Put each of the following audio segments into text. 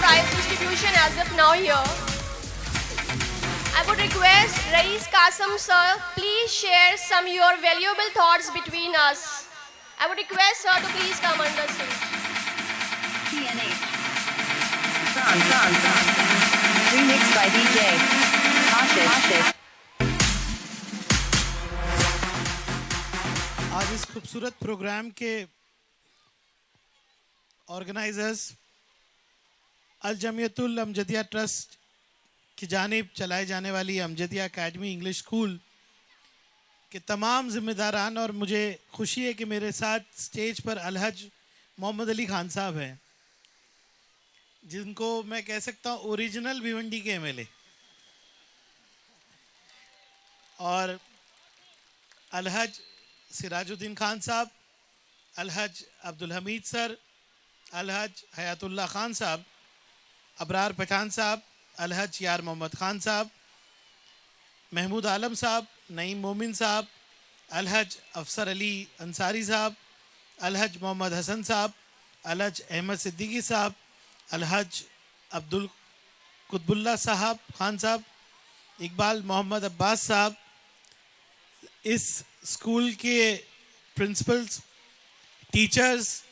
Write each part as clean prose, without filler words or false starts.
prize distribution as of now here. I would request Rais Kasam sir, please share some your valuable thoughts between us. I would request sir to please come on the stage. TNA. Remixed by DJ Ashish. आज इस खूबसूरत programme के organisers अल जमियतुल Amjadia trust की जानिब चलाए जाने वाली Amjadia academy English school के तमाम जिम्मेदारान, और मुझे खुशी है कि मेरे साथ स्टेज पर अलहज मोहम्मद अली खान साहब हैं, जिनको मैं कह सकता हूँ ओरिजिनल भिवंडी के एमएलए, और अलहज सिराजुद्दीन खान साहब, अलहज अब्दुल हमीद सर, अलहज हयातुल्लाह खान साहब, अबरार पठान साहब, अलहज यार मोहम्मद खान साहब, महमूद आलम साहब, नईम मोमिन साहब, अलहज अफसर अली अंसारी साहब, अलहज मोहम्मद हसन साहब, अलहज अहमद सिद्दीकी साहब, अलहज अब्दुल कुतबुल्ला साहब खान साहब, इकबाल मोहम्मद अब्बास साहब, इस स्कूल के प्रिंसिपल्स, टीचर्स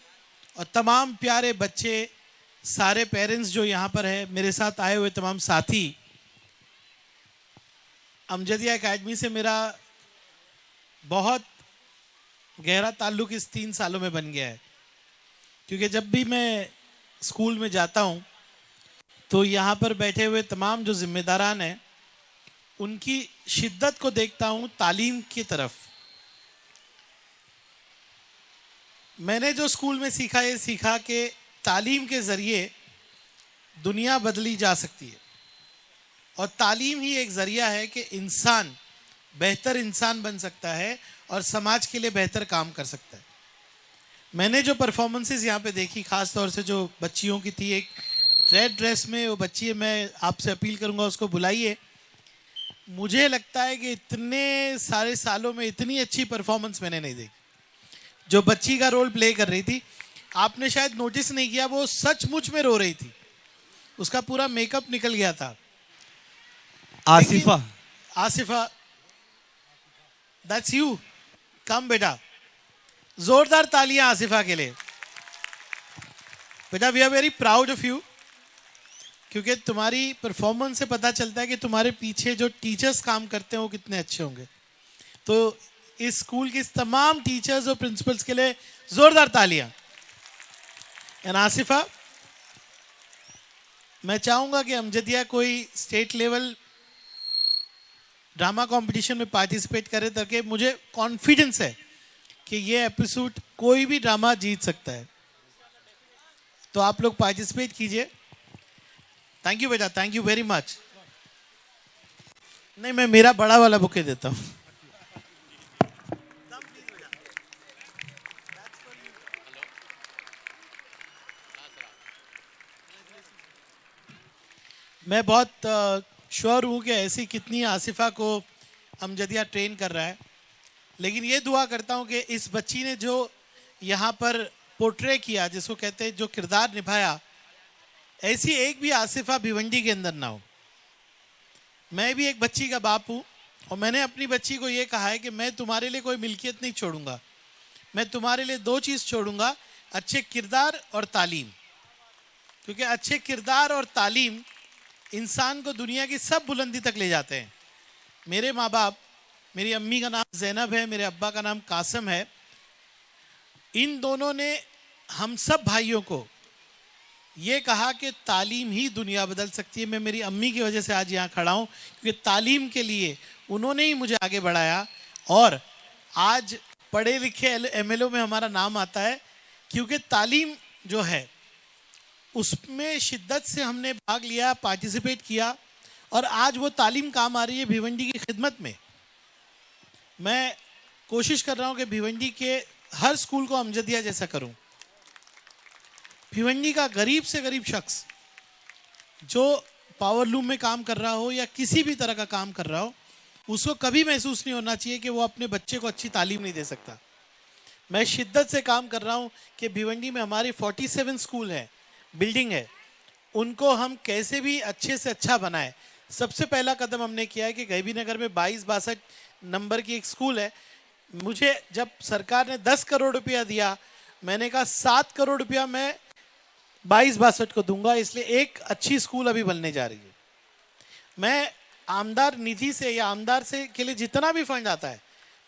और तमाम प्यारे बच्चे, सारे पेरेंट्स जो यहाँ पर है, मेरे साथ आए हुए तमाम साथी। अमजदिया एकेडमी से मेरा बहुत गहरा ताल्लुक़ इस 3 सालों में बन गया है, क्योंकि जब भी मैं स्कूल में जाता हूँ तो यहाँ पर बैठे हुए तमाम जो जिम्मेदारान हैं उनकी शिद्दत को देखता हूँ तालीम की तरफ। मैंने जो स्कूल में सीखा, ये सीखा कि तालीम के ज़रिए दुनिया बदली जा सकती है, और तालीम ही एक ज़रिया है कि इंसान बेहतर इंसान बन सकता है और समाज के लिए बेहतर काम कर सकता है। मैंने जो परफॉर्मेंसेस यहाँ पे देखी, ख़ास तौर से जो बच्चियों की थी, एक रेड ड्रेस में वो बच्ची है, मैं आपसे अपील करूँगा उसको बुलाइए। मुझे लगता है कि इतने सारे सालों में इतनी अच्छी परफॉर्मेंस मैंने नहीं देखी। जो बच्ची का रोल प्ले कर रही थी, आपने शायद नोटिस नहीं किया, वो सचमुच में रो रही थी, उसका पूरा मेकअप निकल गया था। आसिफा, दैट्स यू, कम बेटा, जोरदार तालियां आसिफा के लिए। बेटा, we are very proud of you, क्योंकि तुम्हारी परफॉर्मेंस से पता चलता है कि तुम्हारे पीछे जो टीचर्स काम करते हैं वो कितने अच्छे होंगे। तो इस स्कूल के तमाम टीचर्स और प्रिंसिपल्स के लिए जोरदार तालियां। एंड आसिफा, मैं चाहूंगा कि अमजदिया कोई स्टेट लेवल ड्रामा कंपटीशन में पार्टिसिपेट करे, ताकि मुझे कॉन्फिडेंस है कि ये एपिसोड कोई भी ड्रामा जीत सकता है। तो आप लोग पार्टिसिपेट कीजिए। थैंक यू बेटा, थैंक यू वेरी मच। नहीं, मैं मेरा बड़ा वाला बुके देता हूँ। मैं बहुत श्योर हूँ कि ऐसी कितनी आसिफा को अमजदिया ट्रेन कर रहा है, लेकिन ये दुआ करता हूँ कि इस बच्ची ने जो यहाँ पर पोर्ट्रे किया, जिसको कहते हैं जो किरदार निभाया, ऐसी एक भी आसिफा भिवंडी के अंदर ना हो। मैं भी एक बच्ची का बाप हूँ, और मैंने अपनी बच्ची को ये कहा है कि मैं तुम्हारे लिए कोई मिल्कियत नहीं छोड़ूंगा, मैं तुम्हारे लिए 2 चीज़ छोड़ूंगा, अच्छे किरदार और तालीम। क्योंकि अच्छे किरदार और तालीम इंसान को दुनिया की सब बुलंदी तक ले जाते हैं। मेरे माँ बाप, मेरी अम्मी का नाम ज़ैनब है, मेरे अब्बा का नाम कासिम है, इन दोनों ने हम सब भाइयों को ये कहा कि तालीम ही दुनिया बदल सकती है। मैं मेरी अम्मी की वजह से आज यहाँ खड़ा हूँ, क्योंकि तालीम के लिए उन्होंने ही मुझे आगे बढ़ाया, और आज पढ़े लिखे एमएलओ में हमारा नाम आता है, क्योंकि तालीम जो है उसमें शिद्दत से हमने भाग लिया, पार्टिसिपेट किया, और आज वो तालीम काम आ रही है भिवंडी की खिदमत में। मैं कोशिश कर रहा हूँ कि भिवंडी के हर स्कूल को अमजदिया जैसा करूँ। भिवंडी का गरीब से गरीब शख्स जो पावर लूम में काम कर रहा हो या किसी भी तरह का काम कर रहा हो, उसको कभी महसूस नहीं होना चाहिए कि वो अपने बच्चे को अच्छी तालीम नहीं दे सकता। मैं शिद्दत से काम कर रहा हूँ कि भिवंडी में हमारे 47 स्कूल है, बिल्डिंग है, उनको हम कैसे भी अच्छे से अच्छा बनाए। सबसे पहला कदम हमने किया है कि गैबी नगर में 22-62 नंबर की एक स्कूल है। मुझे जब सरकार ने 10 करोड़ रुपया दिया, मैंने कहा 7 करोड़ रुपया मैं 22-62 को दूंगा, इसलिए एक अच्छी स्कूल अभी बनने जा रही है। मैं आमदार निधि से या आमदार से के लिए जितना भी फंड आता है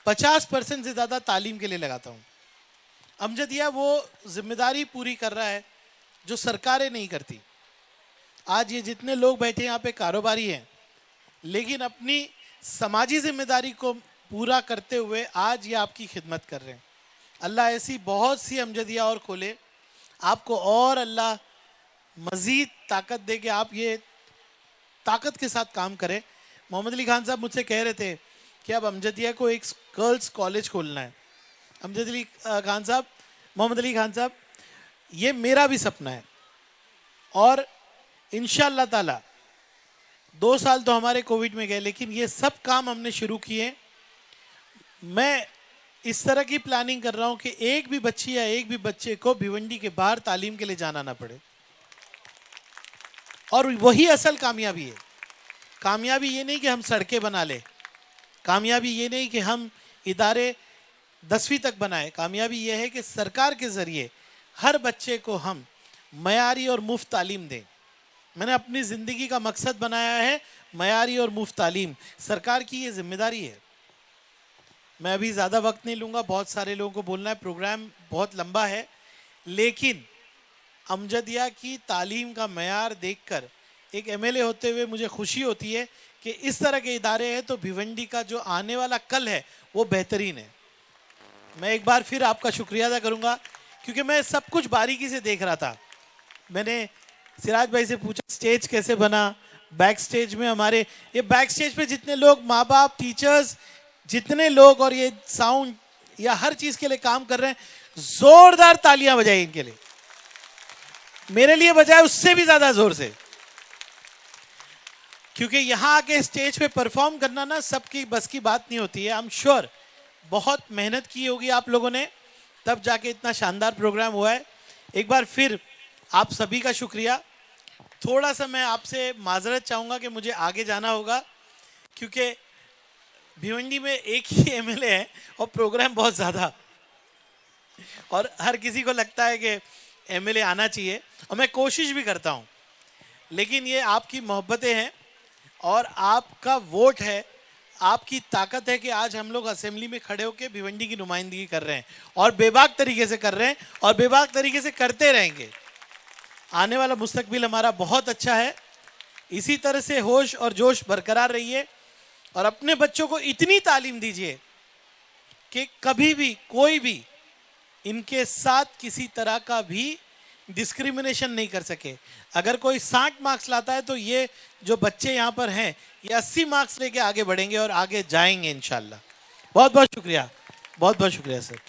50% से ज़्यादा तालीम के लिए लगाता हूँ। अमजदिया वो जिम्मेदारी पूरी कर रहा है जो सरकारें नहीं करती। आज ये जितने लोग बैठे यहाँ पे कारोबारी हैं, लेकिन अपनी समाजी जिम्मेदारी को पूरा करते हुए आज ये आपकी खिदमत कर रहे हैं। अल्लाह ऐसी बहुत सी अमजदिया और खोले आपको, और अल्लाह मज़ीद ताकत दे कि आप ये ताकत के साथ काम करें। मोहम्मद अली खान साहब मुझसे कह रहे थे कि अब अमजदिया को एक गर्ल्स कॉलेज खोलना है। अमजद अली खान साहब, मोहम्मद अली खान साहब, ये मेरा भी सपना है और इंशाअल्लाह ताला 2 साल तो हमारे कोविड में गए, लेकिन ये सब काम हमने शुरू किए। मैं इस तरह की प्लानिंग कर रहा हूं कि एक भी बच्ची या एक भी बच्चे को भिवंडी के बाहर तालीम के लिए जाना ना पड़े, और वही असल कामयाबी है। कामयाबी ये नहीं कि हम सड़कें बना ले, कामयाबी ये नहीं कि हम इदारे 10वीं तक बनाए, कामयाबी ये है कि सरकार के ज़रिए हर बच्चे को हम मयारी और मुफ्त तालीम दें। मैंने अपनी ज़िंदगी का मकसद बनाया है मयारी और मुफ्त तालीम। सरकार की ये जिम्मेदारी है। मैं अभी ज़्यादा वक्त नहीं लूँगा, बहुत सारे लोगों को बोलना है, प्रोग्राम बहुत लंबा है, लेकिन अमजदिया की तालीम का मयार देखकर एक एमएलए होते हुए मुझे खुशी होती है कि इस तरह के इदारे हैं तो भिवंडी का जो आने वाला कल है वो बेहतरीन है। मैं एक बार फिर आपका शुक्रिया अदा करूँगा, क्योंकि मैं सब कुछ बारीकी से देख रहा था। मैंने सिराज भाई से पूछा स्टेज कैसे बना, बैक स्टेज में हमारे ये बैक स्टेज पे जितने लोग माँ बाप, टीचर्स, जितने लोग और ये साउंड या हर चीज़ के लिए काम कर रहे हैं, जोरदार तालियां बजाइए इनके लिए। मेरे लिए बजाए उससे भी ज्यादा जोर से, क्योंकि यहां आके स्टेज पे परफॉर्म करना ना सबकी बस की बात नहीं होती है। आई एम श्योर बहुत मेहनत की होगी आप लोगों ने, तब जाके इतना शानदार प्रोग्राम हुआ है। एक बार फिर आप सभी का शुक्रिया। थोड़ा सा मैं आपसे माजरत चाहूंगा कि मुझे आगे जाना होगा, क्योंकि भिवंडी में एक ही एमएलए है और प्रोग्राम बहुत ज़्यादा, और हर किसी को लगता है कि एमएलए आना चाहिए, और मैं कोशिश भी करता हूं, लेकिन ये आपकी मोहब्बतें हैं और आपका वोट है, आपकी ताकत है कि आज हम लोग असेंबली में खड़े होकर भिवंडी की नुमाइंदगी कर रहे हैं, और बेबाक तरीके से कर रहे हैं और बेबाक तरीके से करते रहेंगे। आने वाला मुस्तकबिल हमारा बहुत अच्छा है। इसी तरह से होश और जोश बरकरार रहिए और अपने बच्चों को इतनी तालीम दीजिए कि कभी भी कोई भी इनके साथ किसी तरह का भी डिस्क्रिमिनेशन नहीं कर सके। अगर कोई 60 मार्क्स लाता है तो ये जो बच्चे यहाँ पर हैं ये 80 मार्क्स लेके आगे बढ़ेंगे और आगे जाएंगे इंशाल्लाह। बहुत बहुत शुक्रिया, बहुत बहुत शुक्रिया sir.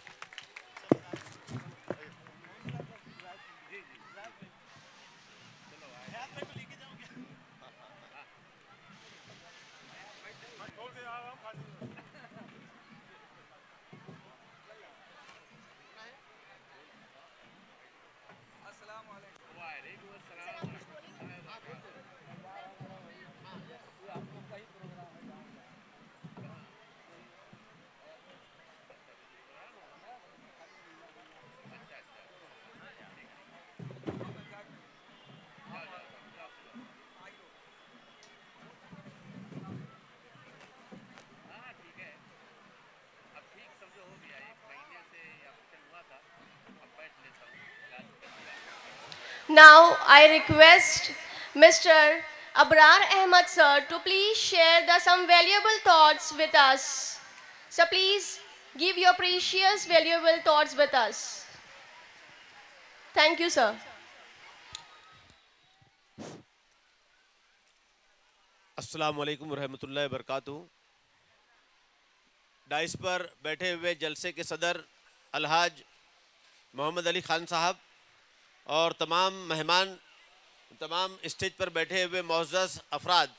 Now I request Mr. Abrar Ahmad sir to please share some valuable thoughts with us. So please give your precious valuable thoughts with us. Thank you sir. अस्सलामु अलैकुम रहमतुल्लाहि वबरकातुहू। डाइस पर बैठे हुए जलसे के सदर अलहाज मोहम्मद अली खान साहब और तमाम मेहमान, तमाम स्टेज पर बैठे हुए मुअज़्ज़ज़ अफराद,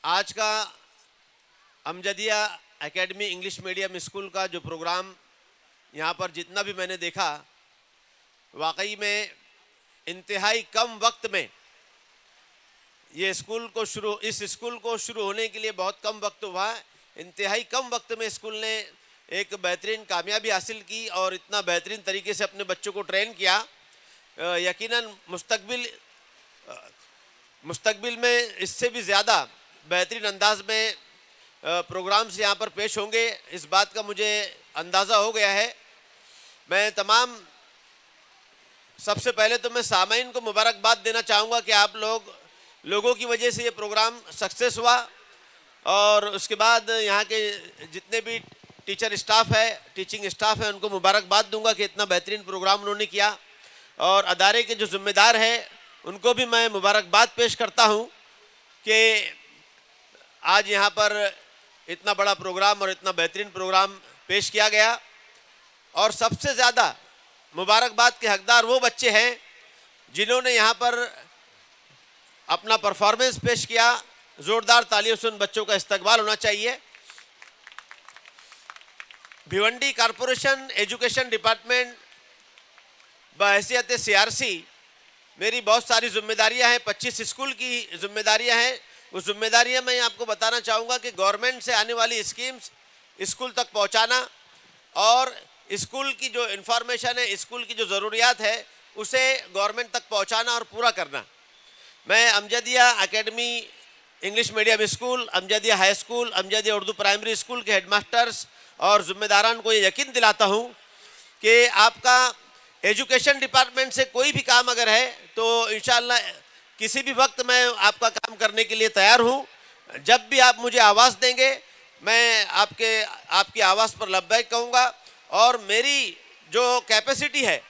आज का Amjadia academy English medium school का जो प्रोग्राम यहाँ पर जितना भी मैंने देखा, वाकई में इंतहाई कम वक्त में इस स्कूल को शुरू होने के लिए बहुत कम वक्त हुआ है। इंतहाई कम वक्त में स्कूल ने एक बेहतरीन कामयाबी हासिल की और इतना बेहतरीन तरीके से अपने बच्चों को ट्रेन किया। यकीनन मुस्तकबिल में इससे भी ज़्यादा बेहतरीन अंदाज में प्रोग्राम्स यहाँ पर पेश होंगे, इस बात का मुझे अंदाज़ा हो गया है। मैं सबसे पहले तो मैं सामाइन को मुबारकबाद देना चाहूँगा कि आप लोगों की वजह से ये प्रोग्राम सक्सेस हुआ, और उसके बाद यहाँ के जितने भी टीचिंग स्टाफ है उनको मुबारकबाद दूंगा कि इतना बेहतरीन प्रोग्राम उन्होंने किया, और अदारे के जो जिम्मेदार हैं उनको भी मैं मुबारकबाद पेश करता हूँ कि आज यहाँ पर इतना बड़ा प्रोग्राम और इतना बेहतरीन प्रोग्राम पेश किया गया। और सबसे ज़्यादा मुबारकबाद के हकदार वो बच्चे हैं जिन्होंने यहाँ पर अपना परफॉर्मेंस पेश किया। ज़ोरदार तालियों से उन बच्चों का इस्तकबाल होना चाहिए। भिवंडी कॉरपोरेशन एजुकेशन डिपार्टमेंट बहैसियत CRC मेरी बहुत सारी जिम्मेदारियां हैं, 25 स्कूल की जिम्मेदारियां हैं। उस जिम्मेदारियां मैं आपको बताना चाहूँगा कि गवर्नमेंट से आने वाली स्कीम्स स्कूल तक पहुँचाना और स्कूल की जो इन्फॉर्मेशन है, स्कूल की जो ज़रूरियात है उसे गवर्नमेंट तक पहुँचाना और पूरा करना। मैं Amjadia academy English medium school, Amjadia high school, Amjadia Urdu primary school के हेडमास्टर्स और ज़िम्मेदारान को ये यकीन दिलाता हूँ कि आपका एजुकेशन डिपार्टमेंट से कोई भी काम अगर है तो इंशाअल्लाह किसी भी वक्त मैं आपका काम करने के लिए तैयार हूँ। जब भी आप मुझे आवाज़ देंगे मैं आपकी आवाज़ पर लब्बैक कहूँगा, और मेरी जो कैपेसिटी है,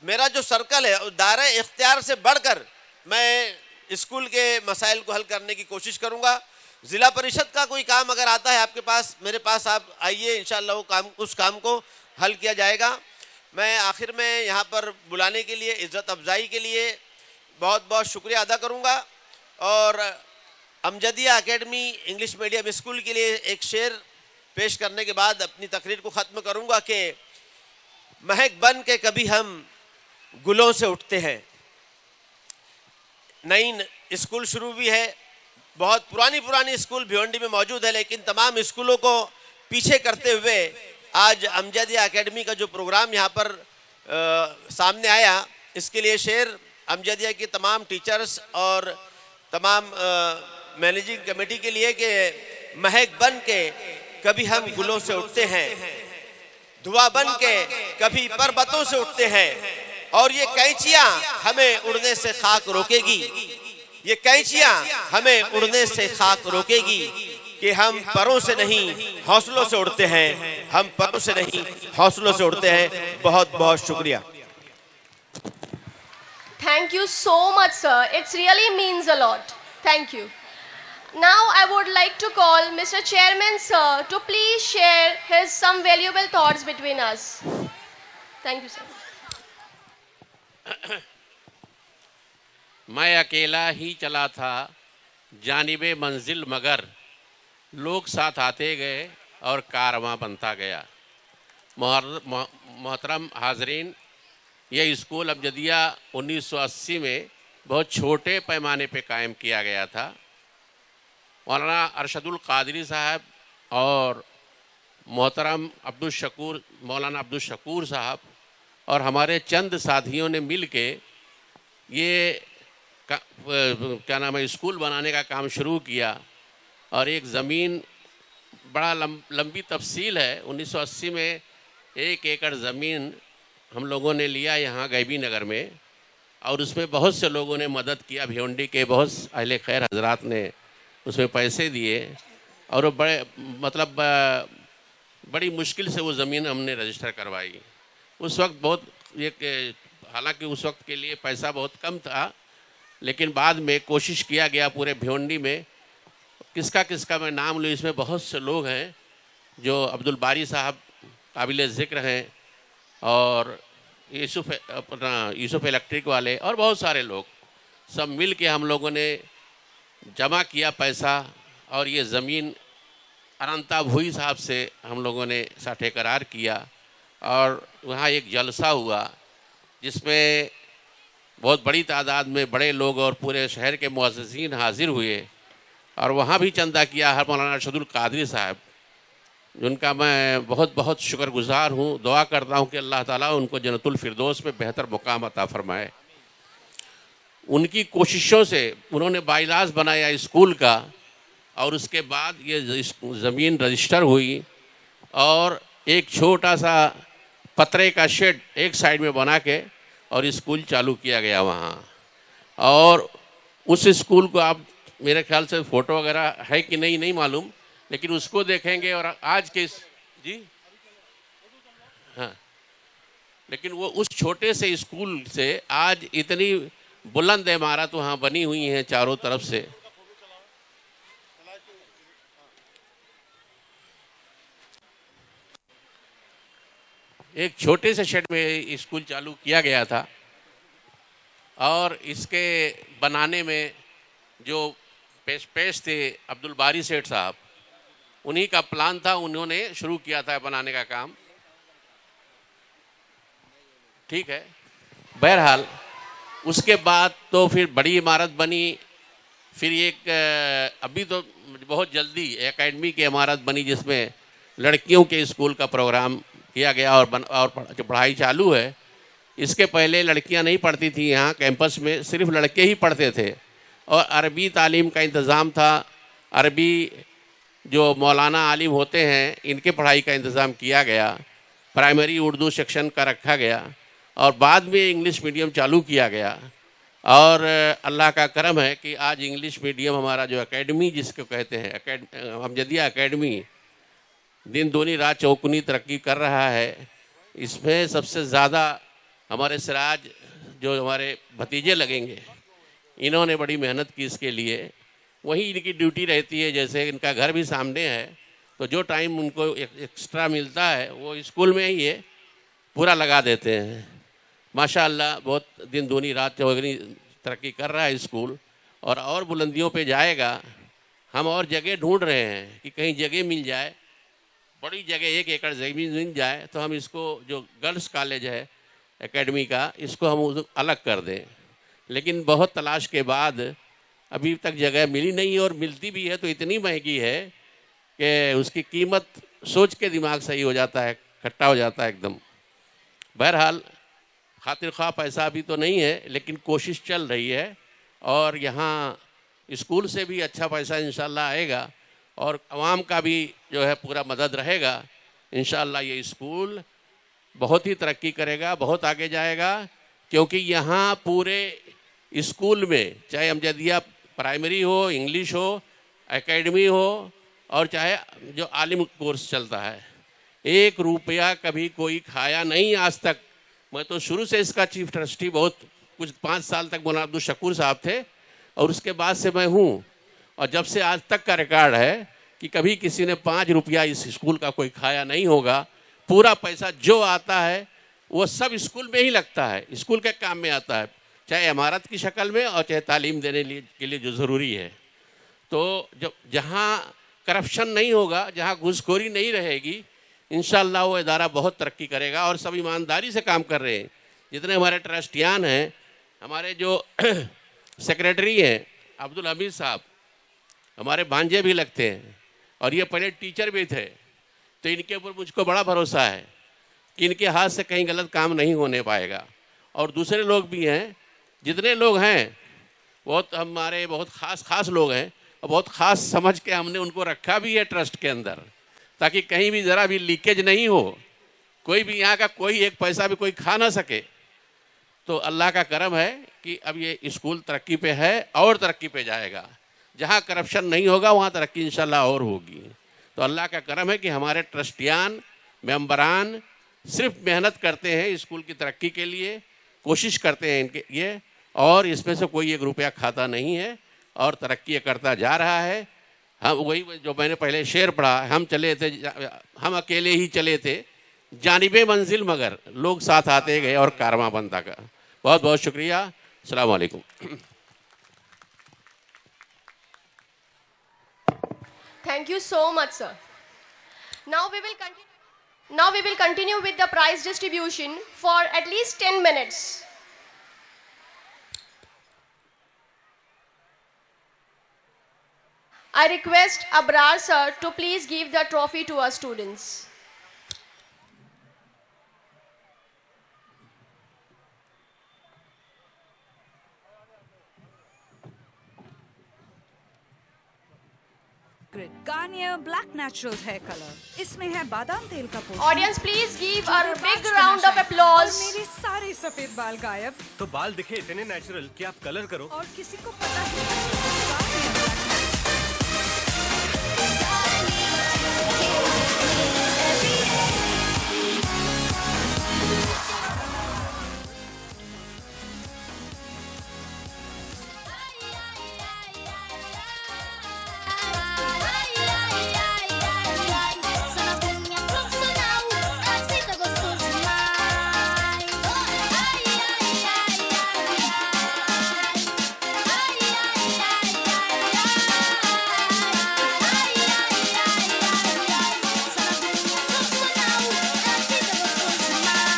मेरा जो सर्कल है, दायरा इख्तियार से बढ़कर मैं स्कूल के मसाइल को हल करने की कोशिश करूँगा। ज़िला परिषद का कोई काम अगर आता है आपके पास, मेरे पास आप आइए, इंशाअल्लाह उस काम को हल किया जाएगा। मैं आखिर में यहाँ पर बुलाने के लिए, इज़्ज़त अफजाई के लिए बहुत बहुत शुक्रिया अदा करूँगा, और Amjadia academy English medium school के लिए एक शेर पेश करने के बाद अपनी तकरीर को ख़त्म करूँगा कि महक बन के कभी हम गुलों से उठते हैं। नई स्कूल शुरू भी है, बहुत पुरानी स्कूल भिवंडी में मौजूद है, लेकिन तमाम स्कूलों को पीछे करते हुए आज अमजदिया एकेडमी का जो प्रोग्राम यहाँ पर सामने आया, इसके लिए शेर अमजदिया की तमाम टीचर्स और तमाम मैनेजिंग कमेटी के लिए कि महक बन के कभी हम गुलों से उठते हैं, धुआं बन के कभी पर्वतों से उठते हैं, और ये कैंचियां हमें उड़ने से खाक रोकेगी, ये कैंचियां हमें उड़ने से खाक रोकेगी कि हम परों से नहीं हौसलों से उड़ते हैं, हम परों से नहीं हौसलों से उड़ते हैं। बहुत बहुत शुक्रिया। Thank you so much, sir. It really means a lot. Thank you. Now I would like to call Mr. Chairman, sir, to please share some valuable thoughts between us. Thank you, sir. मैं अकेला ही चला था जानिबे मंजिल, मगर लोग साथ आते गए और कारवां बनता गया। मोहतरम हाजरीन, यह स्कूल अमजदिया 1980 में बहुत छोटे पैमाने पे कायम किया गया था। मौलाना अरशदुल कादरी साहब और मोहतरम मौलाना अब्दुल शकूर साहब और हमारे चंद साथियों ने मिल के ये क्या नाम है, स्कूल बनाने का काम शुरू किया। और एक ज़मीन, बड़ा लंबी तफसील है, 1980 में 1 एकड़ ज़मीन हम लोगों ने लिया यहाँ गैबी नगर में, और उसमें बहुत से लोगों ने मदद किया। भिवंडी के बहुत अहले खैर हजरात ने उसमें पैसे दिए, और बड़ी मुश्किल से वो ज़मीन हमने रजिस्टर करवाई। उस वक्त हालांकि उस वक्त के लिए पैसा बहुत कम था, लेकिन बाद में कोशिश किया गया पूरे भिवंडी में। किसका मैं नाम लूँ, इसमें बहुत से लोग हैं जो अब्दुल बारी साहब काबिल ज़िक्र हैं, और यूसुफ इलेक्ट्रिक वाले और बहुत सारे लोग, सब मिल के हम लोगों ने जमा किया पैसा, और ये ज़मीन अनंता भुई साहब से हम लोगों ने साठे करार किया। और वहाँ एक जलसा हुआ जिसमें बहुत बड़ी तादाद में बड़े लोग और पूरे शहर के मुअज़्ज़िज़ीन हाजिर हुए और वहाँ भी चंदा किया हर मौलाना अरशदुल कादरी साहब, जिनका मैं बहुत बहुत शुक्रगुजार हूँ। दुआ करता हूँ कि अल्लाह ताला उनको जन्नतुल फिरदौस में बेहतर मुकाम अता फरमाए। उनकी कोशिशों से उन्होंने बाइलाज बनाया स्कूल का और उसके बाद ये ज़मीन रजिस्टर हुई और एक छोटा सा पतरे का शेड एक साइड में बना के और स्कूल चालू किया गया वहाँ। और उस स्कूल को आप मेरे ख्याल से फ़ोटो वगैरह है कि नहीं मालूम, लेकिन उसको देखेंगे और आज के जी हाँ, लेकिन वो उस छोटे से स्कूल से आज इतनी बुलंद इमारत वहाँ बनी हुई हैं चारों तरफ से। एक छोटे से शेड में स्कूल चालू किया गया था और इसके बनाने में जो पेश थे अब्दुल बारी सेठ साहब, उन्हीं का प्लान था, उन्होंने शुरू किया था बनाने का काम। ठीक है, बहरहाल उसके बाद तो फिर बड़ी इमारत बनी, फिर एक अभी तो बहुत जल्दी एकेडमी की इमारत बनी जिसमें लड़कियों के स्कूल का प्रोग्राम किया गया और पढ़ाई चालू है। इसके पहले लड़कियां नहीं पढ़ती थी यहाँ कैंपस में, सिर्फ लड़के ही पढ़ते थे और अरबी तालीम का इंतज़ाम था। अरबी जो मौलाना आलिम होते हैं इनके पढ़ाई का इंतज़ाम किया गया, प्राइमरी उर्दू सेक्शन का रखा गया और बाद में इंग्लिश मीडियम चालू किया गया। और अल्लाह का करम है कि आज इंग्लिश मीडियम हमारा जो एकेडमी जिसको कहते हैं अमजदिया एकेडमी दिन दूनी रात चौगुनी तरक्की कर रहा है। इसमें सबसे ज़्यादा हमारे सिराज जो हमारे भतीजे लगेंगे, इन्होंने बड़ी मेहनत की इसके लिए। वही इनकी ड्यूटी रहती है, जैसे इनका घर भी सामने है तो जो टाइम उनको एक्स्ट्रा मिलता है वो स्कूल में ही है पूरा लगा देते हैं। माशाअल्लाह बहुत दिन दूनी रात चौगुनी तरक्की कर रहा है स्कूल और बुलंदियों पे जाएगा। हम और जगह ढूंढ रहे हैं कि कहीं जगह मिल जाए, बड़ी जगह 1 एकड़ ज़मीन मिल जाए तो हम इसको जो गर्ल्स कॉलेज है एकेडमी का, इसको हम अलग कर दें। लेकिन बहुत तलाश के बाद अभी तक जगह मिली नहीं और मिलती भी है तो इतनी महंगी है कि उसकी कीमत सोच के दिमाग सही हो जाता है, खट्टा हो जाता है एकदम। बहरहाल खातिर ख्वाह पैसा अभी तो नहीं है लेकिन कोशिश चल रही है और यहाँ स्कूल से भी अच्छा पैसा इंशाल्लाह आएगा और आवाम का भी जो है पूरा मदद रहेगा। इंशाल्लाह ये स्कूल बहुत ही तरक्की करेगा, बहुत आगे जाएगा, क्योंकि यहाँ पूरे स्कूल में चाहे अमजदिया प्राइमरी हो, इंग्लिश हो, एकेडमी हो और चाहे जो आलिम कोर्स चलता है, 1 रुपया कभी कोई खाया नहीं आज तक। मैं तो शुरू से इसका चीफ ट्रस्टी बहुत कुछ 5 साल तक मौलाना अब्दुल शकूर साहब थे और उसके बाद से मैं हूँ और जब से आज तक का रिकॉर्ड है कि कभी किसी ने 5 रुपया इस स्कूल का कोई खाया नहीं होगा। पूरा पैसा जो आता है वो सब स्कूल में ही लगता है, स्कूल के काम में आता है, चाहे इमारत की शक्ल में और चाहे तालीम देने के लिए जो ज़रूरी है। तो जब जहाँ करप्शन नहीं होगा, जहाँ घूसखोरी नहीं रहेगी, इंशाअल्लाह वो इदारा बहुत तरक्की करेगा और सब ईमानदारी से काम कर रहे हैं। जितने हमारे ट्रस्टियान हैं, हमारे जो सेक्रेटरी हैं अब्दुल हमीद साहब, हमारे भांजे भी लगते हैं और ये पहले टीचर भी थे, तो इनके ऊपर मुझको बड़ा भरोसा है कि इनके हाथ से कहीं गलत काम नहीं होने पाएगा। और दूसरे लोग भी हैं, जितने लोग हैं बहुत हमारे बहुत ख़ास लोग हैं और बहुत ख़ास समझ के हमने उनको रखा भी है ट्रस्ट के अंदर, ताकि कहीं भी ज़रा भी लीकेज नहीं हो, कोई भी यहाँ का कोई एक पैसा भी कोई खा ना सके। तो अल्लाह का करम है कि अब ये स्कूल तरक्की पे है और तरक्की पे जाएगा। जहाँ करप्शन नहीं होगा वहाँ तरक्की इंशाल्लाह और होगी। तो अल्लाह का करम है कि हमारे ट्रस्टियान मेंबरान सिर्फ मेहनत करते हैं स्कूल की तरक्की के लिए, कोशिश करते हैं इनके ये, और इसमें से कोई 1 रुपया खाता नहीं है और तरक्की करता जा रहा है। हम वही जो मैंने पहले शेर पढ़ा, हम चले थे, हम अकेले ही चले थे जानिबे मंजिल मगर लोग साथ आते गए और कारवां बनता गया। बहुत बहुत शुक्रिया। अस्सलाम वालेकुम। Thank you so much, sir. Now we will continue with the prize distribution for at least 10 minutes. I request Abrar sir to please give the trophy to our students. Garnier Black Naturals hair color. इसमें है बादाम तेल का पोषण। Audience, please give a जो big कांच round का of नशा है। applause. और मेरे सारे सफेद बाल गायब तो बाल दिखे इतने नेचुरल कि आप कलर करो। और किसी को पता ही नहीं। Sono pugna profissional, assim tá gostoso demais. Ai, ai, ai, ai, ai. Ai, ai, ai, ai, ai. Ai, ai, ai, ai, ai. Sono pugna profissional, assim tá gostoso demais.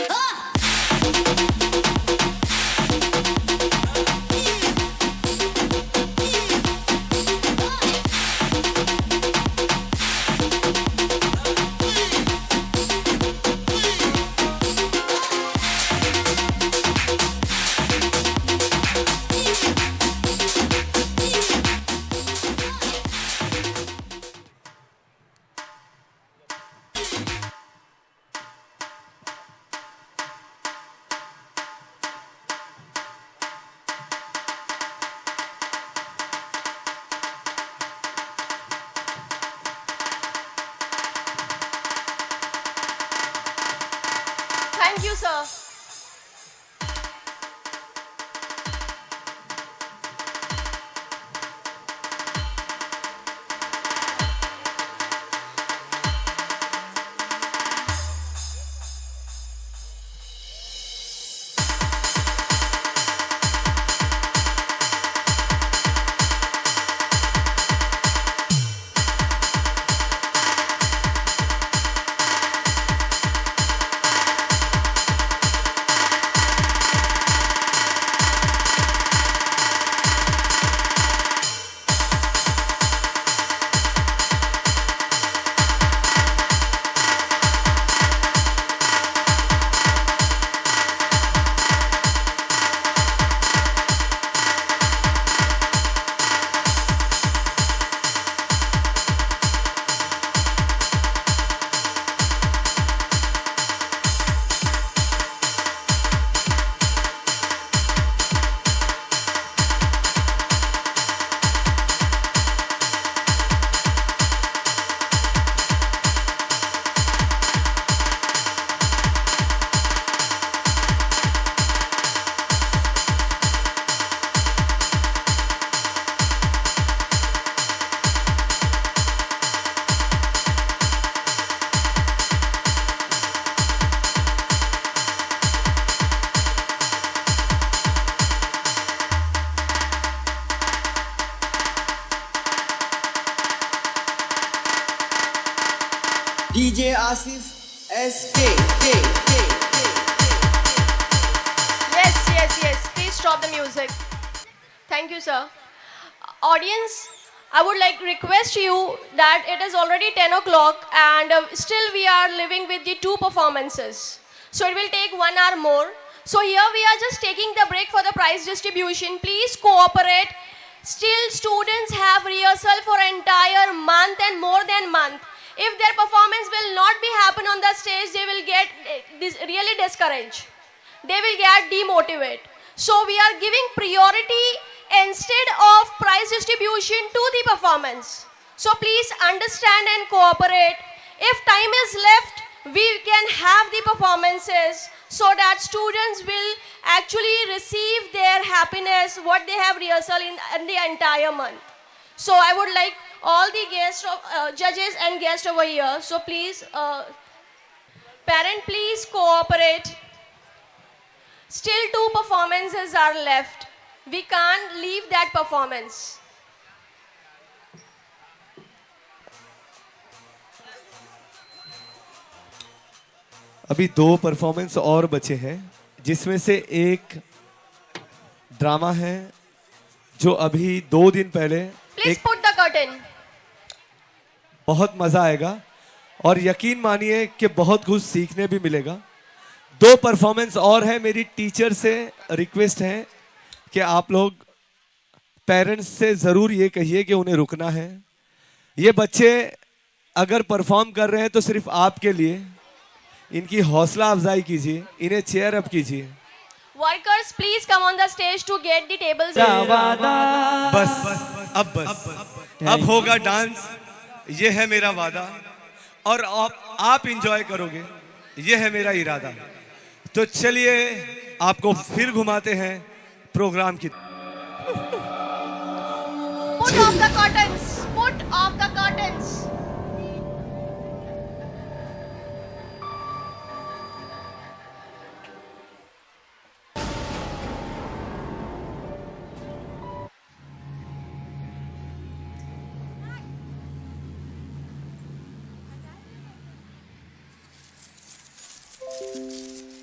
Oh! Thank you, sir. DJ Asif SK. Yes. Please stop the music. Thank you, sir. Audience, I would like to request you that it is already 10 o'clock and still we are living with the two performances. So it will take 1 hour more. So here we are just taking the break for the prize distribution. Please cooperate. Still students have rehearsal for entire month and more than month. If their performance will not be happen on the stage, they will get really discouraged. They will get demotivated. So we are giving priority instead of prize distribution to the performance. So please understand and cooperate. If time is left, we can have the performances so that students will actually receive their happiness, what they have rehearsal in the entire month. So I would like all the guests, judges and guests over here. So please, parent, please cooperate. Still 2 performances are left. We can't leave that performance. अभी 2 performance और बचे हैं, जिसमें से एक drama है जो अभी 2 दिन पहले एक put the curtain. बहुत मजा आएगा और यकीन मानिए कि बहुत कुछ सीखने भी मिलेगा। 2 परफॉर्मेंस और है। मेरी टीचर से रिक्वेस्ट है कि आप लोग पेरेंट्स से जरूर ये कहिए कि उन्हें रुकना है। ये बच्चे अगर परफॉर्म कर रहे हैं तो सिर्फ आपके लिए, इनकी हौसला अफजाई कीजिए, इन्हें चेयर अप कीजिए। Workers, please come on the stage to get the tables. बस अब होगा डांस। ये है मेरा वादा और आप इंजॉय करोगे, ये है मेरा इरादा। तो चलिए आपको फिर घुमाते हैं प्रोग्राम की। Put off the curtains. Put off the curtains.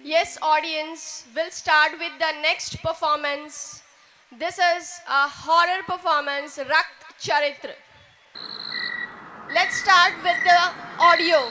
Yes, audience, we'll start with the next performance. This is a horror performance, Rakt Charitra. Let's start with the audio.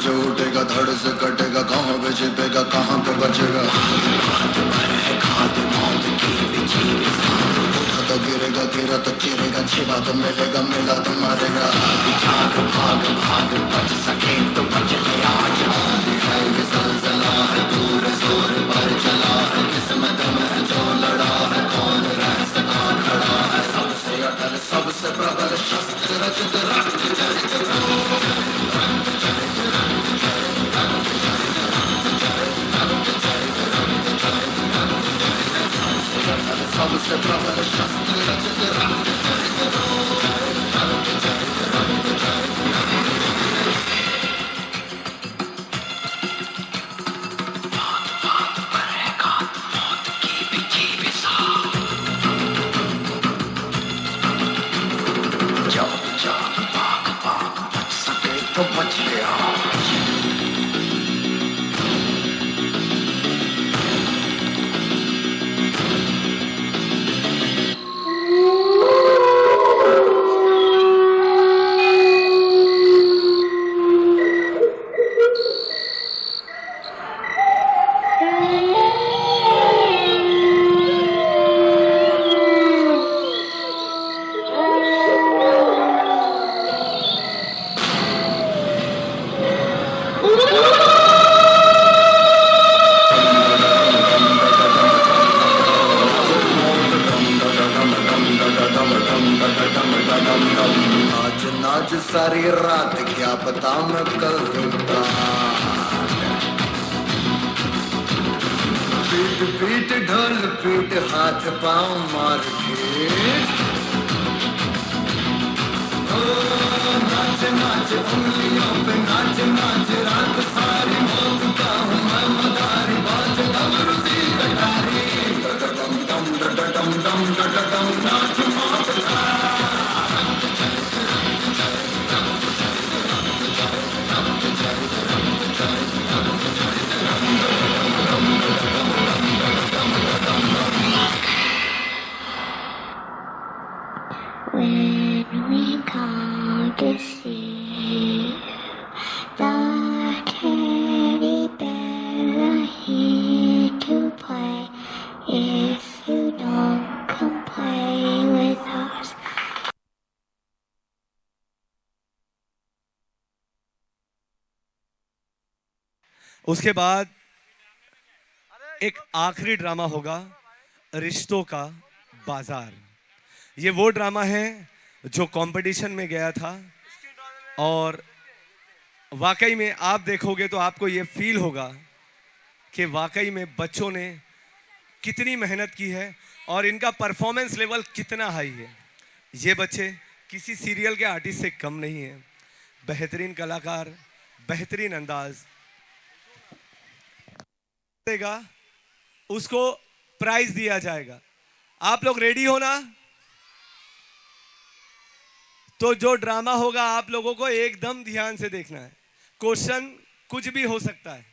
जो उठेगा धड़ से कटेगा, कहाँ पे छिपेगा कहाँ पे बचेगा। तो गिरेगा गिरा तो चिरेगा, छिपा तो मिलेगा मिला तो मारेगा। भाग भाग भाग बच सके तो बच ले आज। है ये सलसला है पूरे जोर पर चला है, किस्मत में जो लड़ा है कौन रह सका खड़ा है। सबसे अटल सबसे प्रबल शस्त्र रचित रक्त सबसे प्रबल शस्त्र रचित रक्त तो बच गया। आज नाच सारी रात क्या पता मैं कल रुकता। पीट पीट ढोल पीट हाथ पाँव मार के नाच नाच उंगलियों पे नाच नाच रात सारी मोहता हूँ मैं मदारी बाज डमरू सी कटारी डम डम डम डम डम नाच मारता। उसके बाद एक आखिरी ड्रामा होगा, रिश्तों का बाजार। ये वो ड्रामा है जो कंपटीशन में गया था और वाकई में आप देखोगे तो आपको ये फील होगा कि वाकई में बच्चों ने कितनी मेहनत की है और इनका परफॉर्मेंस लेवल कितना हाई है। ये बच्चे किसी सीरियल के आर्टिस्ट से कम नहीं है। बेहतरीन कलाकार, बेहतरीन अंदाज देगा, उसको प्राइज दिया जाएगा। आप लोग रेडी हो ना? तो जो ड्रामा होगा आप लोगों को एकदम ध्यान से देखना है। क्वेश्चन कुछ भी हो सकता है,